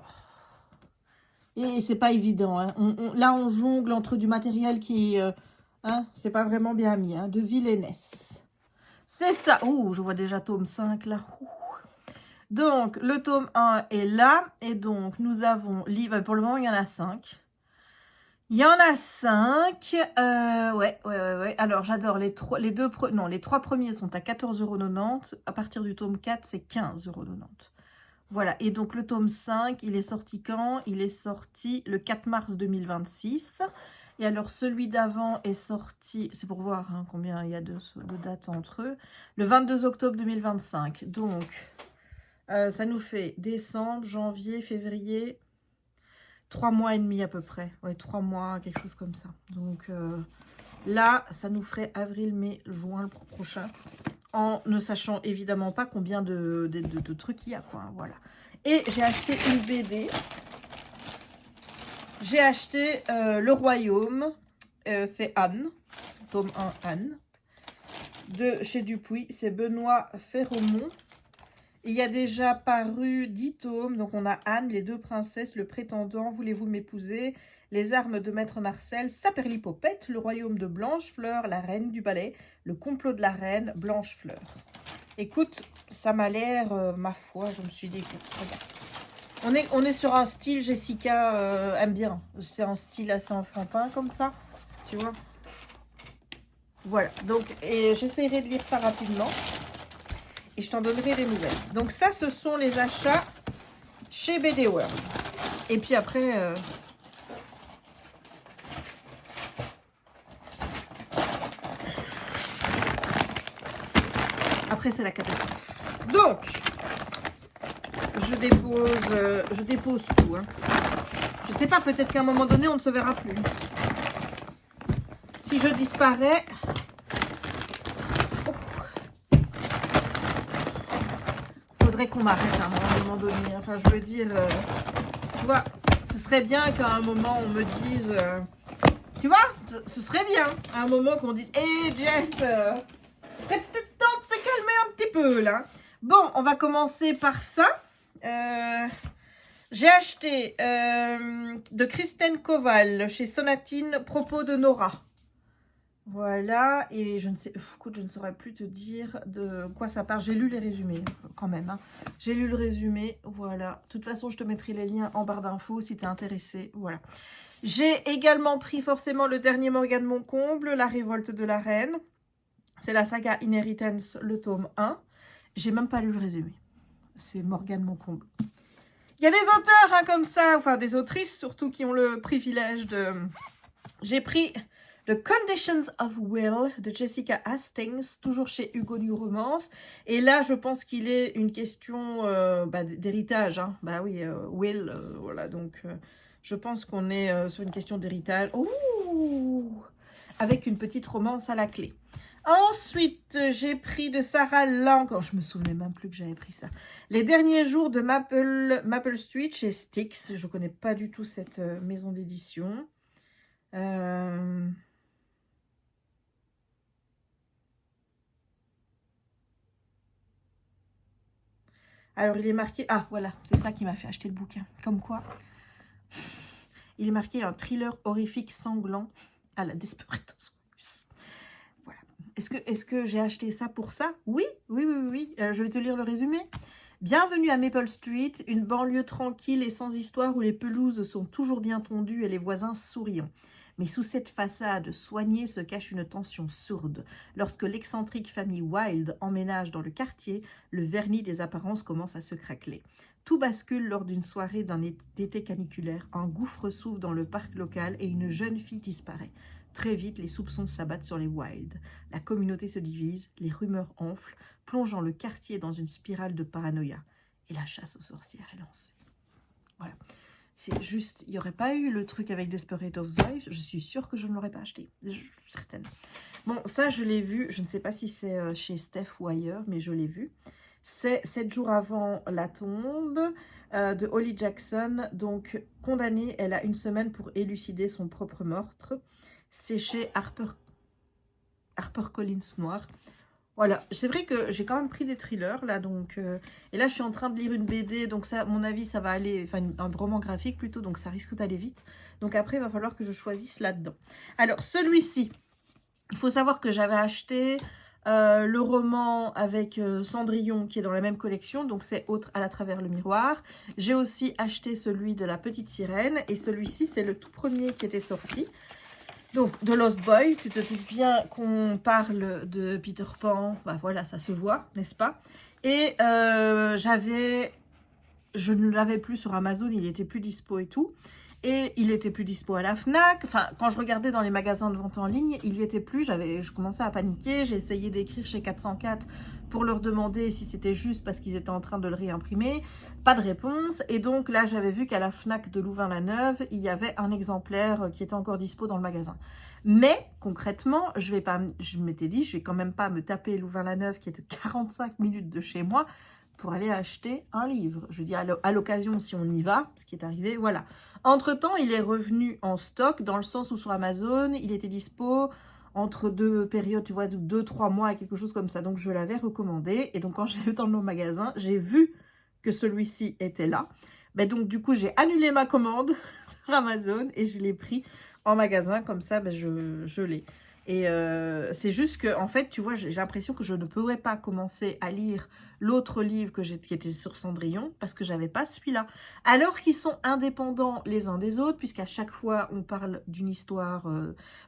Et c'est pas évident. Hein. Là, on jongle entre du matériel qui... hein, c'est pas vraiment bien mis. Hein, de vilainesse. C'est ça. Ouh, je vois déjà tome 5 là. Ouh. Donc, le tome 1 est là. Et donc, nous avons... Pour le moment, il y en a 5. Il y en a 5. Ouais. Alors, j'adore les 3 premiers sont à 14,90 €. À partir du tome 4, c'est 15,90 €. Voilà. Et donc, le tome 5, il est sorti quand? Il est sorti le 4 mars 2026. Et alors, celui d'avant est sorti, c'est pour voir hein, combien il y a de dates entre eux, le 22 octobre 2025. Donc, ça nous fait décembre, janvier, février... 3 mois et demi à peu près. Ouais, 3 mois, quelque chose comme ça. Donc là, ça nous ferait avril, mai, juin le prochain. En ne sachant évidemment pas combien de trucs il y a, quoi. Voilà. Et j'ai acheté une BD. J'ai acheté Le Royaume. C'est Anne. Tome 1, Anne. De chez Dupuis. C'est Benoît Ferromont. Il y a déjà paru 10 tomes, donc on a Anne, les 2 princesses, le prétendant, voulez-vous m'épouser, les armes de Maître Marcel, Saperlipopette, le royaume de Blanchefleur, la reine du ballet, le complot de la reine, Blanchefleur. Écoute, ça m'a l'air, ma foi, je me suis dit, écoute, regarde. On est sur un style, Jessica aime bien, c'est un style assez enfantin comme ça, tu vois. Voilà, donc j'essaierai de lire ça rapidement. Et je t'en donnerai des nouvelles. Donc ça, ce sont les achats chez BD World. Et puis après... après, c'est la catastrophe. Donc, je dépose tout. Hein. Je sais pas, peut-être qu'à un moment donné, on ne se verra plus. Si je disparais... qu'on m'arrête à un moment donné. Enfin, je veux dire, tu vois, ce serait bien qu'à un moment, on me dise... tu vois, ce serait bien à un moment qu'on dise « Hey Jess, ce serait peut-être temps de se calmer un petit peu, là. » Bon, on va commencer par ça. J'ai acheté de Christine Koval chez Sonatine, Propos de Nora. Voilà, et je ne sais, écoute, je ne saurais plus te dire de quoi ça part. J'ai lu les résumés quand même. Hein. J'ai lu le résumé, voilà. De toute façon, je te mettrai les liens en barre d'infos si tu es intéressé. Voilà. J'ai également pris forcément le dernier Morgane Moncomble, La révolte de la reine. C'est la saga Inheritance, le tome 1. J'ai même pas lu le résumé. C'est Morgane Moncomble. Il y a des auteurs hein, comme ça, enfin des autrices surtout qui ont le privilège de... J'ai pris... The Conditions of Will de Jessica Hastings, toujours chez Hugo New Romance. Et là, je pense qu'il est une question d'héritage. Hein. Bah oui, Will, voilà. Donc, je pense qu'on est sur une question d'héritage. Ouh, avec une petite romance à la clé. Ensuite, j'ai pris de Sarah Lang. Oh, je me souvenais même plus que j'avais pris ça. Les derniers jours de Maple Street chez Styx. Je ne connais pas du tout cette maison d'édition. Alors, il est marqué... Ah, voilà, c'est ça qui m'a fait acheter le bouquin. Comme quoi, il est marqué un thriller horrifique sanglant à la Desperate Housewives. Voilà. Est-ce que j'ai acheté ça pour ça? Oui. Je vais te lire le résumé. Bienvenue à Maple Street, une banlieue tranquille et sans histoire où les pelouses sont toujours bien tondues et les voisins souriants. Mais sous cette façade soignée se cache une tension sourde. Lorsque l'excentrique famille Wilde emménage dans le quartier, le vernis des apparences commence à se craqueler. Tout bascule lors d'une soirée d'un été caniculaire. Un gouffre s'ouvre dans le parc local et une jeune fille disparaît. Très vite, les soupçons s'abattent sur les Wilde. La communauté se divise, les rumeurs enflent, plongeant le quartier dans une spirale de paranoïa. Et la chasse aux sorcières est lancée. Voilà. C'est juste, il n'y aurait pas eu le truc avec Desperate Housewives, je suis sûre que je ne l'aurais pas acheté. Je suis certaine. Bon, ça, je l'ai vu. Je ne sais pas si c'est chez Steph ou ailleurs, mais je l'ai vu. C'est 7 jours avant la tombe de Holly Jackson. Donc, condamnée, elle a une semaine pour élucider son propre meurtre. C'est chez HarperCollins Noir. Voilà, c'est vrai que j'ai quand même pris des thrillers, là, donc... et là, je suis en train de lire une BD, donc ça, à mon avis, ça va aller... Enfin, un roman graphique, plutôt, donc ça risque d'aller vite. Donc après, il va falloir que je choisisse là-dedans. Alors, celui-ci, il faut savoir que j'avais acheté le roman avec Cendrillon, qui est dans la même collection, donc c'est Autre à travers le miroir. J'ai aussi acheté celui de la petite sirène, et celui-ci, c'est le tout premier qui était sorti. Donc, The Lost Boy, tu te doutes bien qu'on parle de Peter Pan, bah voilà, ça se voit, n'est-ce pas? Et je ne l'avais plus sur Amazon, il était plus dispo et tout. Et il était plus dispo à la FNAC. Enfin, quand je regardais dans les magasins de vente en ligne, il y était plus. Je commençais à paniquer. J'ai essayé d'écrire chez 404 pour leur demander si c'était juste parce qu'ils étaient en train de le réimprimer. Pas de réponse. Et donc là, j'avais vu qu'à la FNAC de Louvain-la-Neuve, il y avait un exemplaire qui était encore dispo dans le magasin. Mais concrètement, je m'étais dit, je vais quand même pas me taper Louvain-la-Neuve qui est de 45 minutes de chez moi pour aller acheter un livre. Je dis à l'occasion, si on y va, ce qui est arrivé, voilà. Entre-temps, il est revenu en stock, dans le sens où sur Amazon, il était dispo entre deux périodes, tu vois, de 2-3 mois et quelque chose comme ça. Donc, je l'avais recommandé. Et donc, quand j'ai vu dans le magasin, j'ai vu que celui-ci était là. Ben, donc, du coup, j'ai annulé ma commande sur Amazon et je l'ai pris en magasin. Comme ça, ben, je l'ai. Et c'est juste que, en fait, tu vois, j'ai l'impression que je ne pourrais pas commencer à lire l'autre livre qui était sur Cendrillon parce que j'avais pas celui-là. Alors qu'ils sont indépendants les uns des autres, puisqu'à chaque fois, on parle d'une histoire...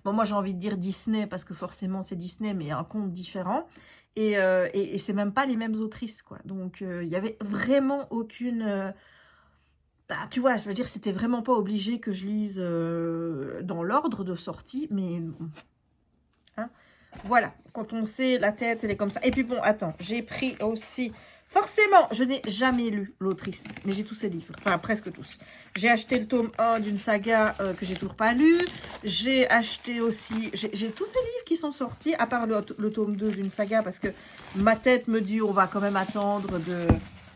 Bon, moi, j'ai envie de dire Disney parce que forcément, c'est Disney, mais un conte différent. Et c'est même pas les mêmes autrices, quoi. Donc, il y avait vraiment aucune... Bah, tu vois, je veux dire, c'était vraiment pas obligé que je lise dans l'ordre de sortie, mais... Hein, voilà, quand on sait, la tête, elle est comme ça. Et puis bon, attends, j'ai pris aussi... Forcément, je n'ai jamais lu l'autrice, mais j'ai tous ses livres, enfin presque tous. J'ai acheté le tome 1 d'une saga que j'ai toujours pas lu. J'ai acheté aussi... J'ai tous ces livres qui sont sortis, à part le tome 2 d'une saga, parce que ma tête me dit on va quand même attendre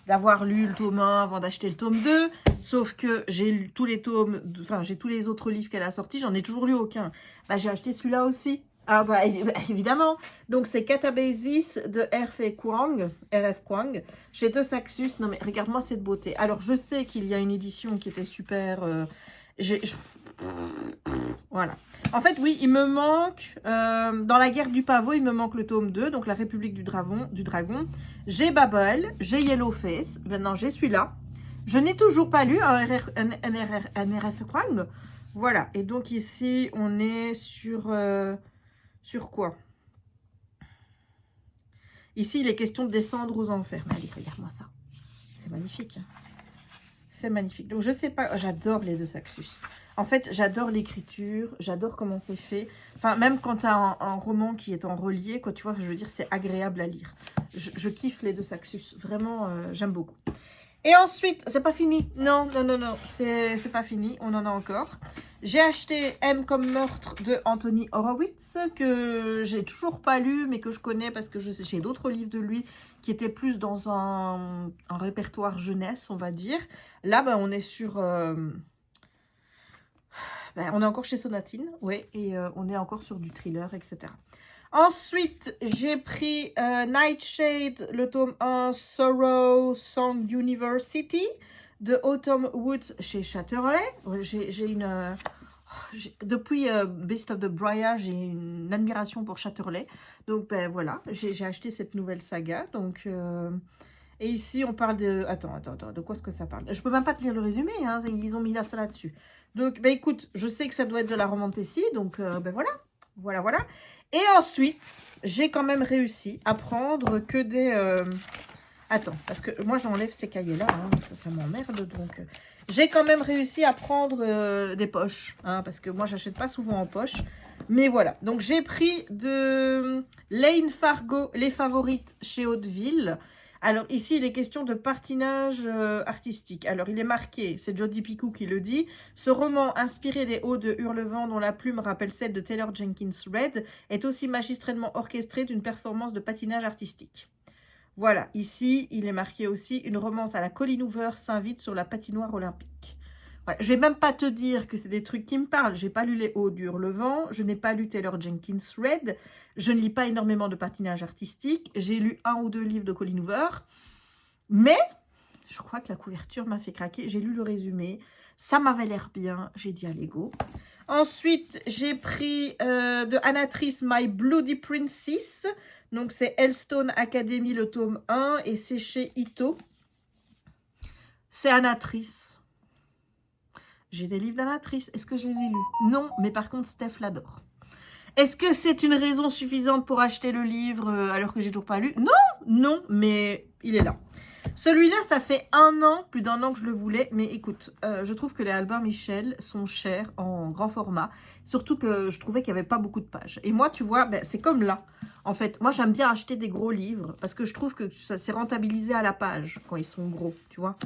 d'avoir lu le tome 1 avant d'acheter le tome 2. Sauf que j'ai lu tous les tomes, enfin j'ai tous les autres livres qu'elle a sortis, j'en ai toujours lu aucun. Bah, j'ai acheté celui-là aussi. Ah bah évidemment. Donc c'est Catabasis de R.F. Kwang. Chez De Saxus. Non mais regarde-moi cette beauté. Alors je sais qu'il y a une édition qui était super... Voilà. En fait oui, il me manque... dans la guerre du pavot, il me manque le tome 2. Donc la République du Dragon. J'ai Babel. J'ai Yellowface. Maintenant j'ai celui-là. Je n'ai toujours pas lu un R.F. Kwang. Voilà. Et donc ici on est sur... Sur quoi? Ici, il est question de descendre aux enfers. Mais allez, regarde-moi ça. C'est magnifique. C'est magnifique. Donc, je sais pas. J'adore les deux Saxus. En fait, j'adore l'écriture. J'adore comment c'est fait. Enfin, même quand tu as un roman qui est en relié, quoi, tu vois, je veux dire, c'est agréable à lire. Je kiffe les deux Saxus. Vraiment, j'aime beaucoup. Et ensuite, c'est pas fini. Non. C'est pas fini. On en a encore. J'ai acheté M comme meurtre de Anthony Horowitz, que j'ai toujours pas lu, mais que je connais parce que je sais j'ai d'autres livres de lui qui étaient plus dans un répertoire jeunesse, on va dire. Là, ben, on est sur... on est encore chez Sonatine, oui, et on est encore sur du thriller, etc. Ensuite, j'ai pris Nightshade, le tome 1, Sorrow Song University, de Autumn Woods chez Chatterley. J'ai une... depuis Beast of the Briar, j'ai une admiration pour Chatterley. Donc, ben voilà, j'ai acheté cette nouvelle saga. Donc, Et ici, on parle de... Attends, de quoi est-ce que ça parle? Je peux même pas te lire le résumé, hein, ils ont mis ça là-dessus. Donc, ben écoute, je sais que ça doit être de la romantécie, donc ben voilà. Voilà. Et ensuite, j'ai quand même réussi à prendre que des... Attends, parce que moi, j'enlève ces cahiers-là, hein, ça m'emmerde, donc... J'ai quand même réussi à prendre des poches, hein, parce que moi, j'achète pas souvent en poche. Mais voilà, donc j'ai pris de Lane Fargo, les favorites chez Hauteville. Alors ici, il est question de patinage artistique. Alors il est marqué, c'est Jodi Picoult qui le dit, ce roman inspiré des Hauts de Hurlevent dont la plume rappelle celle de Taylor Jenkins Reid est aussi magistralement orchestré d'une performance de patinage artistique. Voilà, ici, il est marqué aussi une romance à la Colline Hoover s'invite sur la patinoire olympique. Voilà, je vais même pas te dire que c'est des trucs qui me parlent. J'ai pas lu les Hauts du Hurlevent, je n'ai pas lu Taylor Jenkins Reid, je ne lis pas énormément de patinage artistique, j'ai lu 1 ou 2 livres de Colline Hoover, mais je crois que la couverture m'a fait craquer. J'ai lu le résumé, ça m'avait l'air bien, j'ai dit allez go. Ensuite, j'ai pris de Anatrice My Bloody Princess, donc c'est Hellstone Academy le tome 1 et c'est chez Ito. C'est Anatrice. J'ai des livres d'Anatrice. Est-ce que je les ai lus? Non, mais par contre, Steph l'adore. Est-ce que c'est une raison suffisante pour acheter le livre alors que j'ai toujours pas lu? Non, mais il est là. Celui-là, ça fait plus d'un an que je le voulais. Mais écoute, je trouve que les Albin Michel sont chers en grand format. Surtout que je trouvais qu'il n'y avait pas beaucoup de pages. Et moi, tu vois, ben, c'est comme là. En fait, moi, j'aime bien acheter des gros livres parce que je trouve que ça s'est rentabilisé à la page quand ils sont gros, tu vois.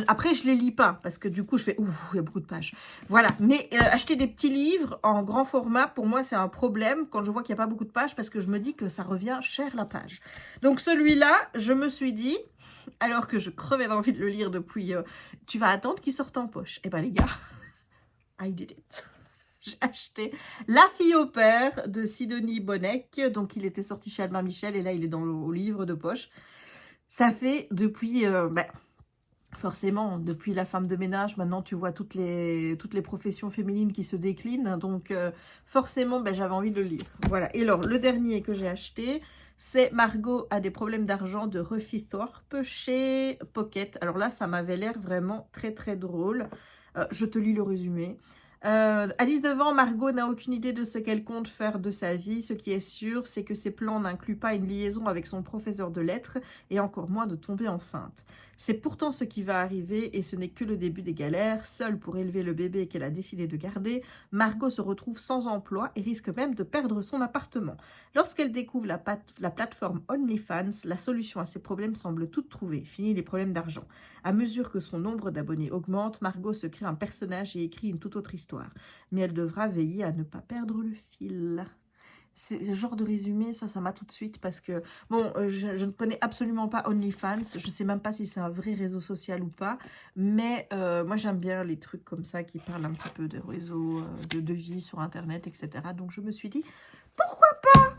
Après, je les lis pas, parce que du coup, je fais, ouh, il y a beaucoup de pages. Voilà, mais acheter des petits livres en grand format, pour moi, c'est un problème quand je vois qu'il n'y a pas beaucoup de pages, parce que je me dis que ça revient cher la page. Donc, celui-là, je me suis dit, alors que je crevais d'envie de le lire depuis, tu vas attendre qu'il sorte en poche. Eh ben, les gars, I did it. J'ai acheté La fille au père de Sidonie Bonnec, donc il était sorti chez Albin Michel, et là, il est dans le livre de poche. Ça fait depuis... forcément, depuis la femme de ménage, maintenant tu vois toutes les professions féminines qui se déclinent. Donc forcément, j'avais envie de le lire. Voilà. Et alors, le dernier que j'ai acheté, c'est Margot a des problèmes d'argent de Ruffy Thorpe chez Pocket. Alors là, ça m'avait l'air vraiment très très drôle. Je te lis le résumé. À 19 ans, Margot n'a aucune idée de ce qu'elle compte faire de sa vie. Ce qui est sûr, c'est que ses plans n'incluent pas une liaison avec son professeur de lettres et encore moins de tomber enceinte. C'est pourtant ce qui va arriver et ce n'est que le début des galères. Seule pour élever le bébé qu'elle a décidé de garder, Margot se retrouve sans emploi et risque même de perdre son appartement. Lorsqu'elle découvre la plateforme OnlyFans, la solution à ses problèmes semble toute trouvée. Fini les problèmes d'argent. À mesure que son nombre d'abonnés augmente, Margot se crée un personnage et écrit une toute autre histoire. Mais elle devra veiller à ne pas perdre le fil. C'est ce genre de résumé, ça m'a tout de suite parce que, bon, je ne connais absolument pas OnlyFans. Je ne sais même pas si c'est un vrai réseau social ou pas. Mais moi, j'aime bien les trucs comme ça qui parlent un petit peu de réseau, de vie sur Internet, etc. Donc, je me suis dit, pourquoi pas?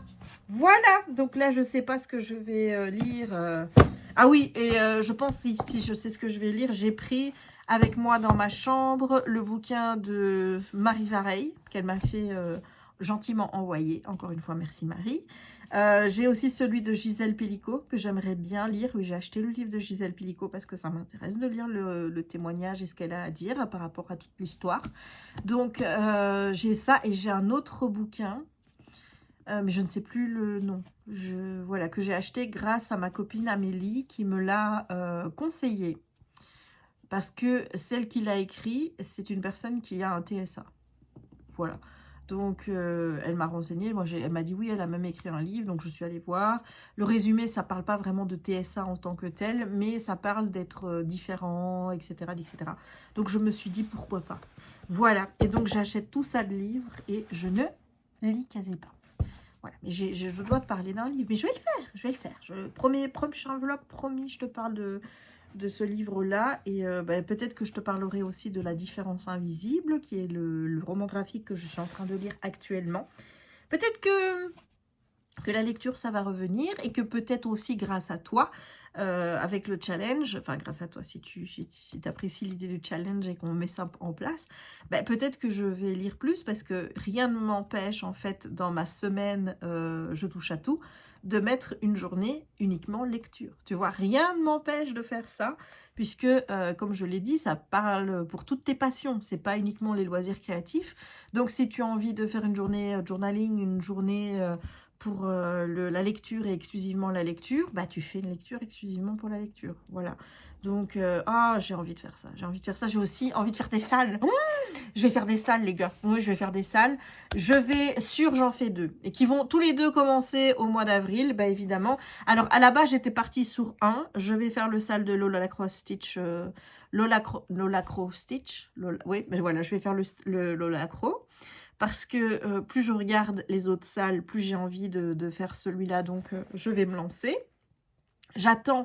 Voilà, donc là, je ne sais pas ce que je vais lire. Ah oui, et je pense, si je sais ce que je vais lire, j'ai pris avec moi dans ma chambre le bouquin de Marie Vareille, qu'elle m'a fait gentiment envoyer. Encore une fois, merci Marie. J'ai aussi celui de Gisèle Pellicot, que j'aimerais bien lire. Oui, j'ai acheté le livre de Gisèle Pellicot parce que ça m'intéresse de lire le témoignage et ce qu'elle a à dire par rapport à toute l'histoire. Donc, j'ai ça et j'ai un autre bouquin. Mais je ne sais plus le nom. Voilà, que j'ai acheté grâce à ma copine Amélie qui me l'a conseillé. Parce que celle qui l'a écrit, c'est une personne qui a un TSA. Voilà. Donc, elle m'a renseigné. Moi, elle m'a dit oui, elle a même écrit un livre. Donc, je suis allée voir. Le résumé, ça ne parle pas vraiment de TSA en tant que tel, mais ça parle d'être différent, etc., etc. Donc, je me suis dit pourquoi pas. Voilà. Et donc, j'achète tout ça de livres et je ne lis quasi pas. Voilà, mais je dois te parler d'un livre, mais je vais le faire, prochain vlog, promis, je te parle de ce livre-là, et peut-être que je te parlerai aussi de La différence invisible, qui est le roman graphique que je suis en train de lire actuellement. Peut-être que que la lecture, ça va revenir et que peut-être aussi grâce à toi, avec le challenge, enfin grâce à toi, si tu apprécies l'idée du challenge et qu'on met ça en place, ben, peut-être que je vais lire plus parce que rien ne m'empêche en fait dans ma semaine je touche à tout de mettre une journée uniquement lecture. Tu vois, rien ne m'empêche de faire ça puisque comme je l'ai dit, ça parle pour toutes tes passions, c'est pas uniquement les loisirs créatifs. Donc si tu as envie de faire une journée journaling, une journée pour la lecture et exclusivement la lecture, bah tu fais une lecture exclusivement pour la lecture, voilà. Donc, j'ai envie de faire ça, j'ai aussi envie de faire des salles. Je vais faire des salles, les gars, oui, je vais faire des salles. J'en fais 2, et qui vont tous les 2 commencer au mois d'avril, bah évidemment. Alors, à la base, j'étais partie sur un, je vais faire le salle de Lola Cross Stitch, Lola Crow Stitch, oui, mais voilà, je vais faire le Lola Crow. Parce que plus je regarde les autres salles, plus j'ai envie de faire celui-là. Donc, je vais me lancer. J'attends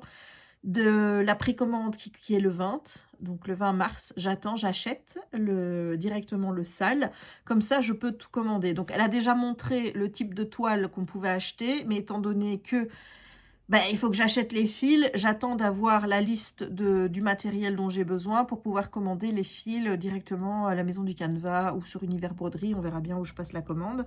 de la précommande qui est le 20. Donc, le 20 mars, j'achète directement le salle. Comme ça, je peux tout commander. Donc, elle a déjà montré le type de toile qu'on pouvait acheter. Mais étant donné que ben, il faut que j'achète les fils, j'attends d'avoir la liste du matériel dont j'ai besoin pour pouvoir commander les fils directement à la maison du Canva ou sur Univers Broderie, on verra bien où je passe la commande.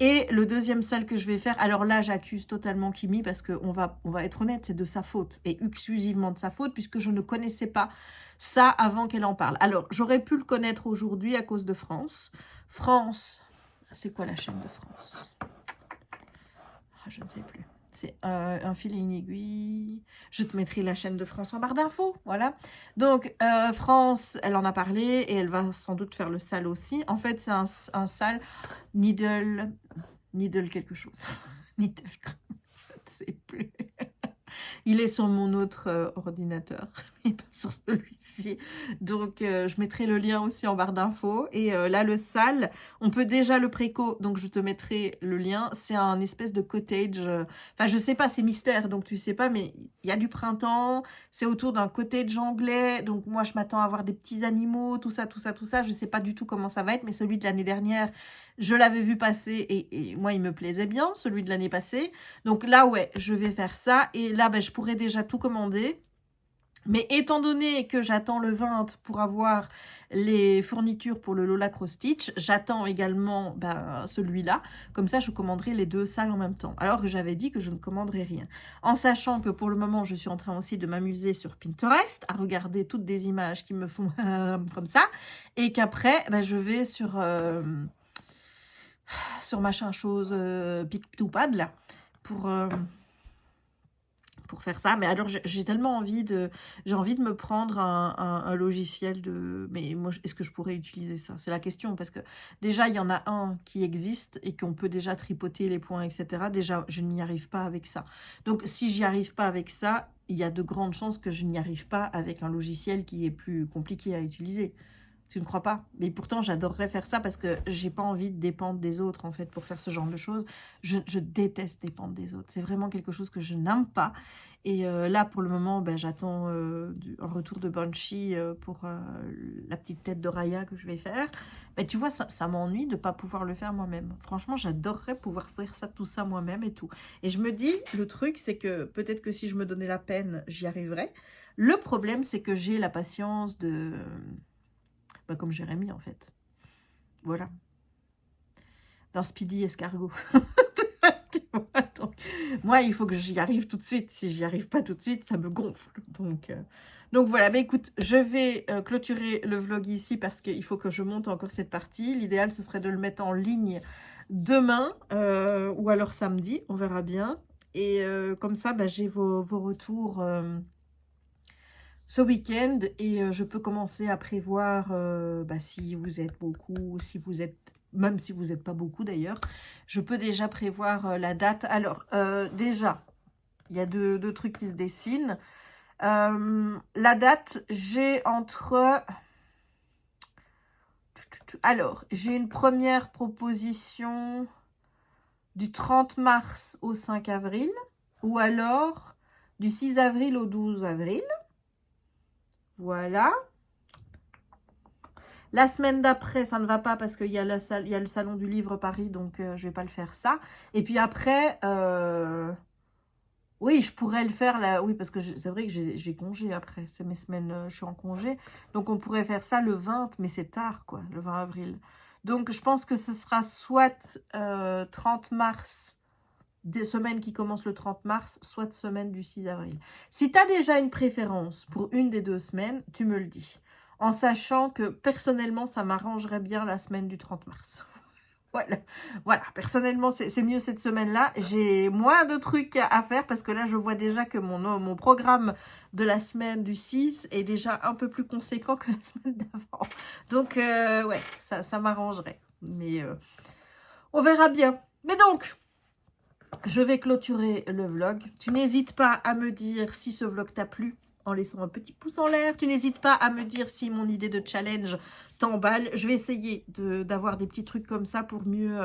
Et le deuxième salle que je vais faire, alors là j'accuse totalement Kimi parce qu'on va être honnête, c'est de sa faute et exclusivement de sa faute puisque je ne connaissais pas ça avant qu'elle en parle. Alors j'aurais pu le connaître aujourd'hui à cause de France. France, c'est quoi la chaîne de France? Je ne sais plus. C'est un fil et une aiguille. Je te mettrai la chaîne de France en barre d'infos. Voilà. Donc, France, elle en a parlé et elle va sans doute faire le sale aussi. En fait, c'est un sale needle quelque chose. Needle, je ne sais plus. Il est sur mon autre ordinateur, mais pas sur celui-ci. Donc, je mettrai le lien aussi en barre d'infos. Et là, le sale, on peut déjà le préco, donc je te mettrai le lien. C'est un espèce de cottage. Enfin, je sais pas, c'est mystère, donc tu sais pas, mais il y a du printemps. C'est autour d'un cottage anglais. Donc, moi, je m'attends à avoir des petits animaux, tout ça, tout ça, tout ça. Je sais pas du tout comment ça va être, mais celui de l'année dernière, je l'avais vu passer et moi, il me plaisait bien, celui de l'année passée. Donc là, ouais, je vais faire ça. Et là, ben, je pourrais déjà tout commander. Mais étant donné que j'attends le 20 pour avoir les fournitures pour le Lola Cross Stitch, j'attends également celui-là. Comme ça, je commanderai les 2 salles en même temps. Alors que j'avais dit que je ne commanderais rien. En sachant que pour le moment, je suis en train aussi de m'amuser sur Pinterest, à regarder toutes des images qui me font comme ça. Et qu'après, je vais sur machin chose Pictopad là pour faire ça. Mais alors j'ai tellement envie de me prendre un logiciel mais moi est-ce que je pourrais utiliser ça, c'est la question, parce que déjà il y en a un qui existe et qu'on peut déjà tripoter les points, etc. Déjà je n'y arrive pas avec ça, donc si j'y arrive pas avec ça, il y a de grandes chances que je n'y arrive pas avec un logiciel qui est plus compliqué à utiliser. Tu ne crois pas? Mais pourtant, j'adorerais faire ça parce que j'ai pas envie de dépendre des autres, en fait, pour faire ce genre de choses. Je déteste dépendre des autres. C'est vraiment quelque chose que je n'aime pas. Et là, pour le moment, j'attends un retour de Banshee pour la petite tête de Raya que je vais faire. Tu vois, ça m'ennuie de ne pas pouvoir le faire moi-même. Franchement, j'adorerais pouvoir faire tout ça moi-même et tout. Et je me dis, le truc, c'est que peut-être que si je me donnais la peine, j'y arriverais. Le problème, c'est que j'ai la patience de... comme Jérémy, en fait. Voilà. Dans Speedy Escargot. Donc, moi, il faut que j'y arrive tout de suite. Si j'y arrive pas tout de suite, ça me gonfle. Donc voilà, écoute, je vais clôturer le vlog ici parce qu'il faut que je monte encore cette partie. L'idéal, ce serait de le mettre en ligne demain ou alors samedi, on verra bien. Et comme ça, j'ai vos retours ce week-end et je peux commencer à prévoir si vous êtes beaucoup, même si vous n'êtes pas beaucoup d'ailleurs, je peux déjà prévoir la date. Alors déjà, il y a deux trucs qui se dessinent. La date, j'ai entre... Alors, j'ai une première proposition du 30 mars au 5 avril ou alors du 6 avril au 12 avril. Voilà. La semaine d'après, ça ne va pas parce qu'il y a le salon du livre Paris, donc je vais pas le faire ça. Et puis après, oui, je pourrais le faire là. Oui, parce que c'est vrai que j'ai congé après. C'est mes semaines, je suis en congé. Donc on pourrait faire ça le 20, mais c'est tard, quoi, le 20 avril. Donc je pense que ce sera soit 30 mars, des semaines qui commencent le 30 mars, soit semaine du 6 avril. Si tu as déjà une préférence pour une des 2 semaines, tu me le dis. En sachant que personnellement, ça m'arrangerait bien la semaine du 30 mars. Voilà, personnellement, c'est mieux cette semaine-là. J'ai moins de trucs à faire parce que là, je vois déjà que mon programme de la semaine du 6 est déjà un peu plus conséquent que la semaine d'avant. Donc, ouais, ça m'arrangerait. Mais on verra bien. Mais donc, je vais clôturer le vlog. Tu n'hésites pas à me dire si ce vlog t'a plu en laissant un petit pouce en l'air. Tu n'hésites pas à me dire si mon idée de challenge t'emballe. Je vais essayer d'avoir des petits trucs comme ça pour mieux,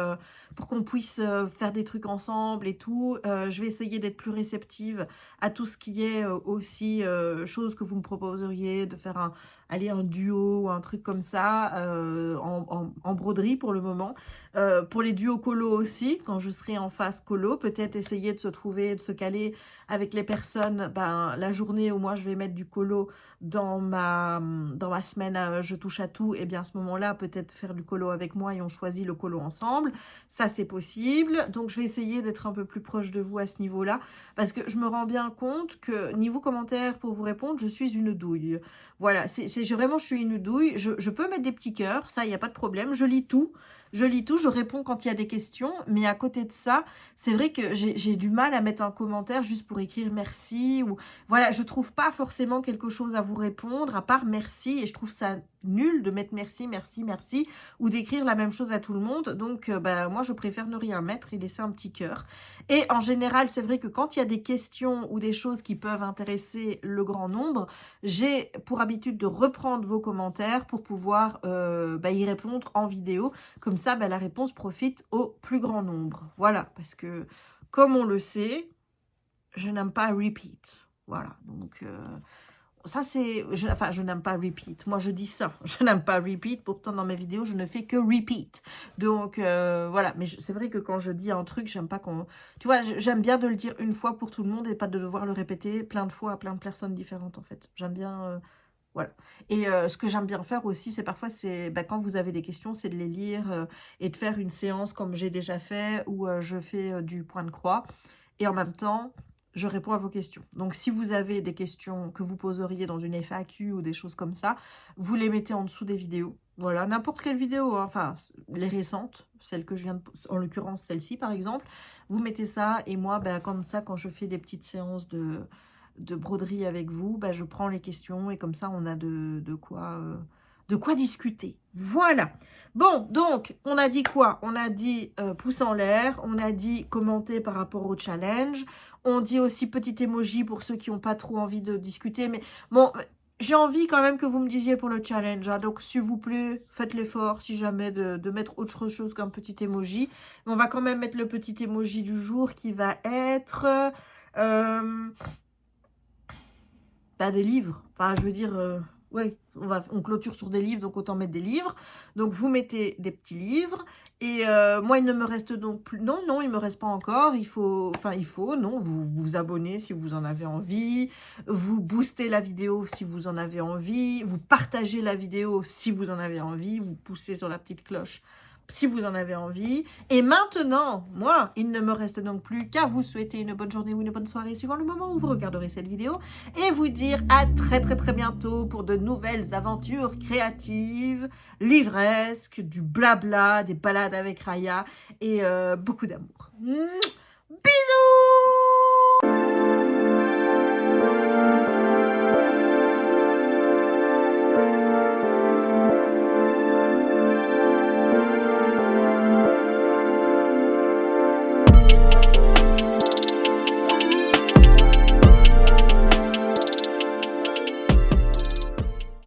pour qu'on puisse faire des trucs ensemble et tout. Je vais essayer d'être plus réceptive à tout ce qui est aussi choses que vous me proposeriez, de faire un duo ou un truc comme ça en broderie pour le moment. Pour les duos colo aussi, quand je serai en phase colo, peut-être essayer de se trouver, de se caler avec les personnes, la journée où moi je vais mettre du colo dans ma semaine je touche à tout, et bien à ce moment-là, peut-être faire du colo avec moi et on choisit le colo ensemble. Ça, c'est possible. Donc, je vais essayer d'être un peu plus proche de vous à ce niveau-là, parce que je me rends bien compte que niveau commentaire, pour vous répondre, je suis une douille. Voilà, vraiment, je suis une douille. Je peux mettre des petits cœurs, ça, il n'y a pas de problème. Je lis tout, je réponds quand il y a des questions, mais à côté de ça, c'est vrai que j'ai du mal à mettre un commentaire juste pour écrire merci, ou voilà, je trouve pas forcément quelque chose à vous répondre, à part merci, et je trouve ça nul de mettre merci, merci, merci, ou d'écrire la même chose à tout le monde. Donc, moi, je préfère ne rien mettre et laisser un petit cœur. Et en général, c'est vrai que quand il y a des questions ou des choses qui peuvent intéresser le grand nombre, j'ai pour habitude de reprendre vos commentaires pour pouvoir y répondre en vidéo. Comme ça, la réponse profite au plus grand nombre. Voilà, parce que, comme on le sait, je n'aime pas repeat. Voilà, donc... ça, c'est... je n'aime pas repeat. Moi, je dis ça. Je n'aime pas repeat. Pourtant, dans mes vidéos, je ne fais que repeat. Donc, voilà. Mais c'est vrai que quand je dis un truc, j'aime pas qu'on... Tu vois, j'aime bien de le dire une fois pour tout le monde et pas de devoir le répéter plein de fois à plein de personnes différentes, en fait. J'aime bien... voilà. Et ce que j'aime bien faire aussi, c'est parfois, quand vous avez des questions, c'est de les lire et de faire une séance comme j'ai déjà fait, où je fais du point de croix. Et en même temps... je réponds à vos questions. Donc, si vous avez des questions que vous poseriez dans une FAQ ou des choses comme ça, vous les mettez en dessous des vidéos. Voilà, n'importe quelle vidéo, hein. Enfin, les récentes, celles que je viens de... en l'occurrence, celle-ci, par exemple. Vous mettez ça, et moi, comme ça, quand je fais des petites séances de broderie avec vous, je prends les questions, et comme ça, on a de quoi discuter. Voilà. Bon, donc, on a dit quoi? On a dit pouce en l'air, on a dit commenter par rapport au challenge, on dit aussi petit emoji pour ceux qui n'ont pas trop envie de discuter, mais bon, j'ai envie quand même que vous me disiez pour le challenge, hein. Donc s'il vous plaît, faites l'effort, si jamais, de mettre autre chose qu'un petit emoji. Mais on va quand même mettre le petit emoji du jour qui va être... des livres, enfin je veux dire... oui, on clôture sur des livres, donc autant mettre des livres. Donc, vous mettez des petits livres. Et moi, il ne me reste donc plus... Non, il ne me reste pas encore. Il faut, vous vous abonnez si vous en avez envie. Vous boostez la vidéo si vous en avez envie. Vous partagez la vidéo si vous en avez envie. Vous poussez sur la petite cloche si vous en avez envie. Et maintenant, moi, il ne me reste donc plus qu'à vous souhaiter une bonne journée ou une bonne soirée suivant le moment où vous regarderez cette vidéo et vous dire à très très très bientôt pour de nouvelles aventures créatives, livresques, du blabla, des balades avec Raya et beaucoup d'amour. Bisous!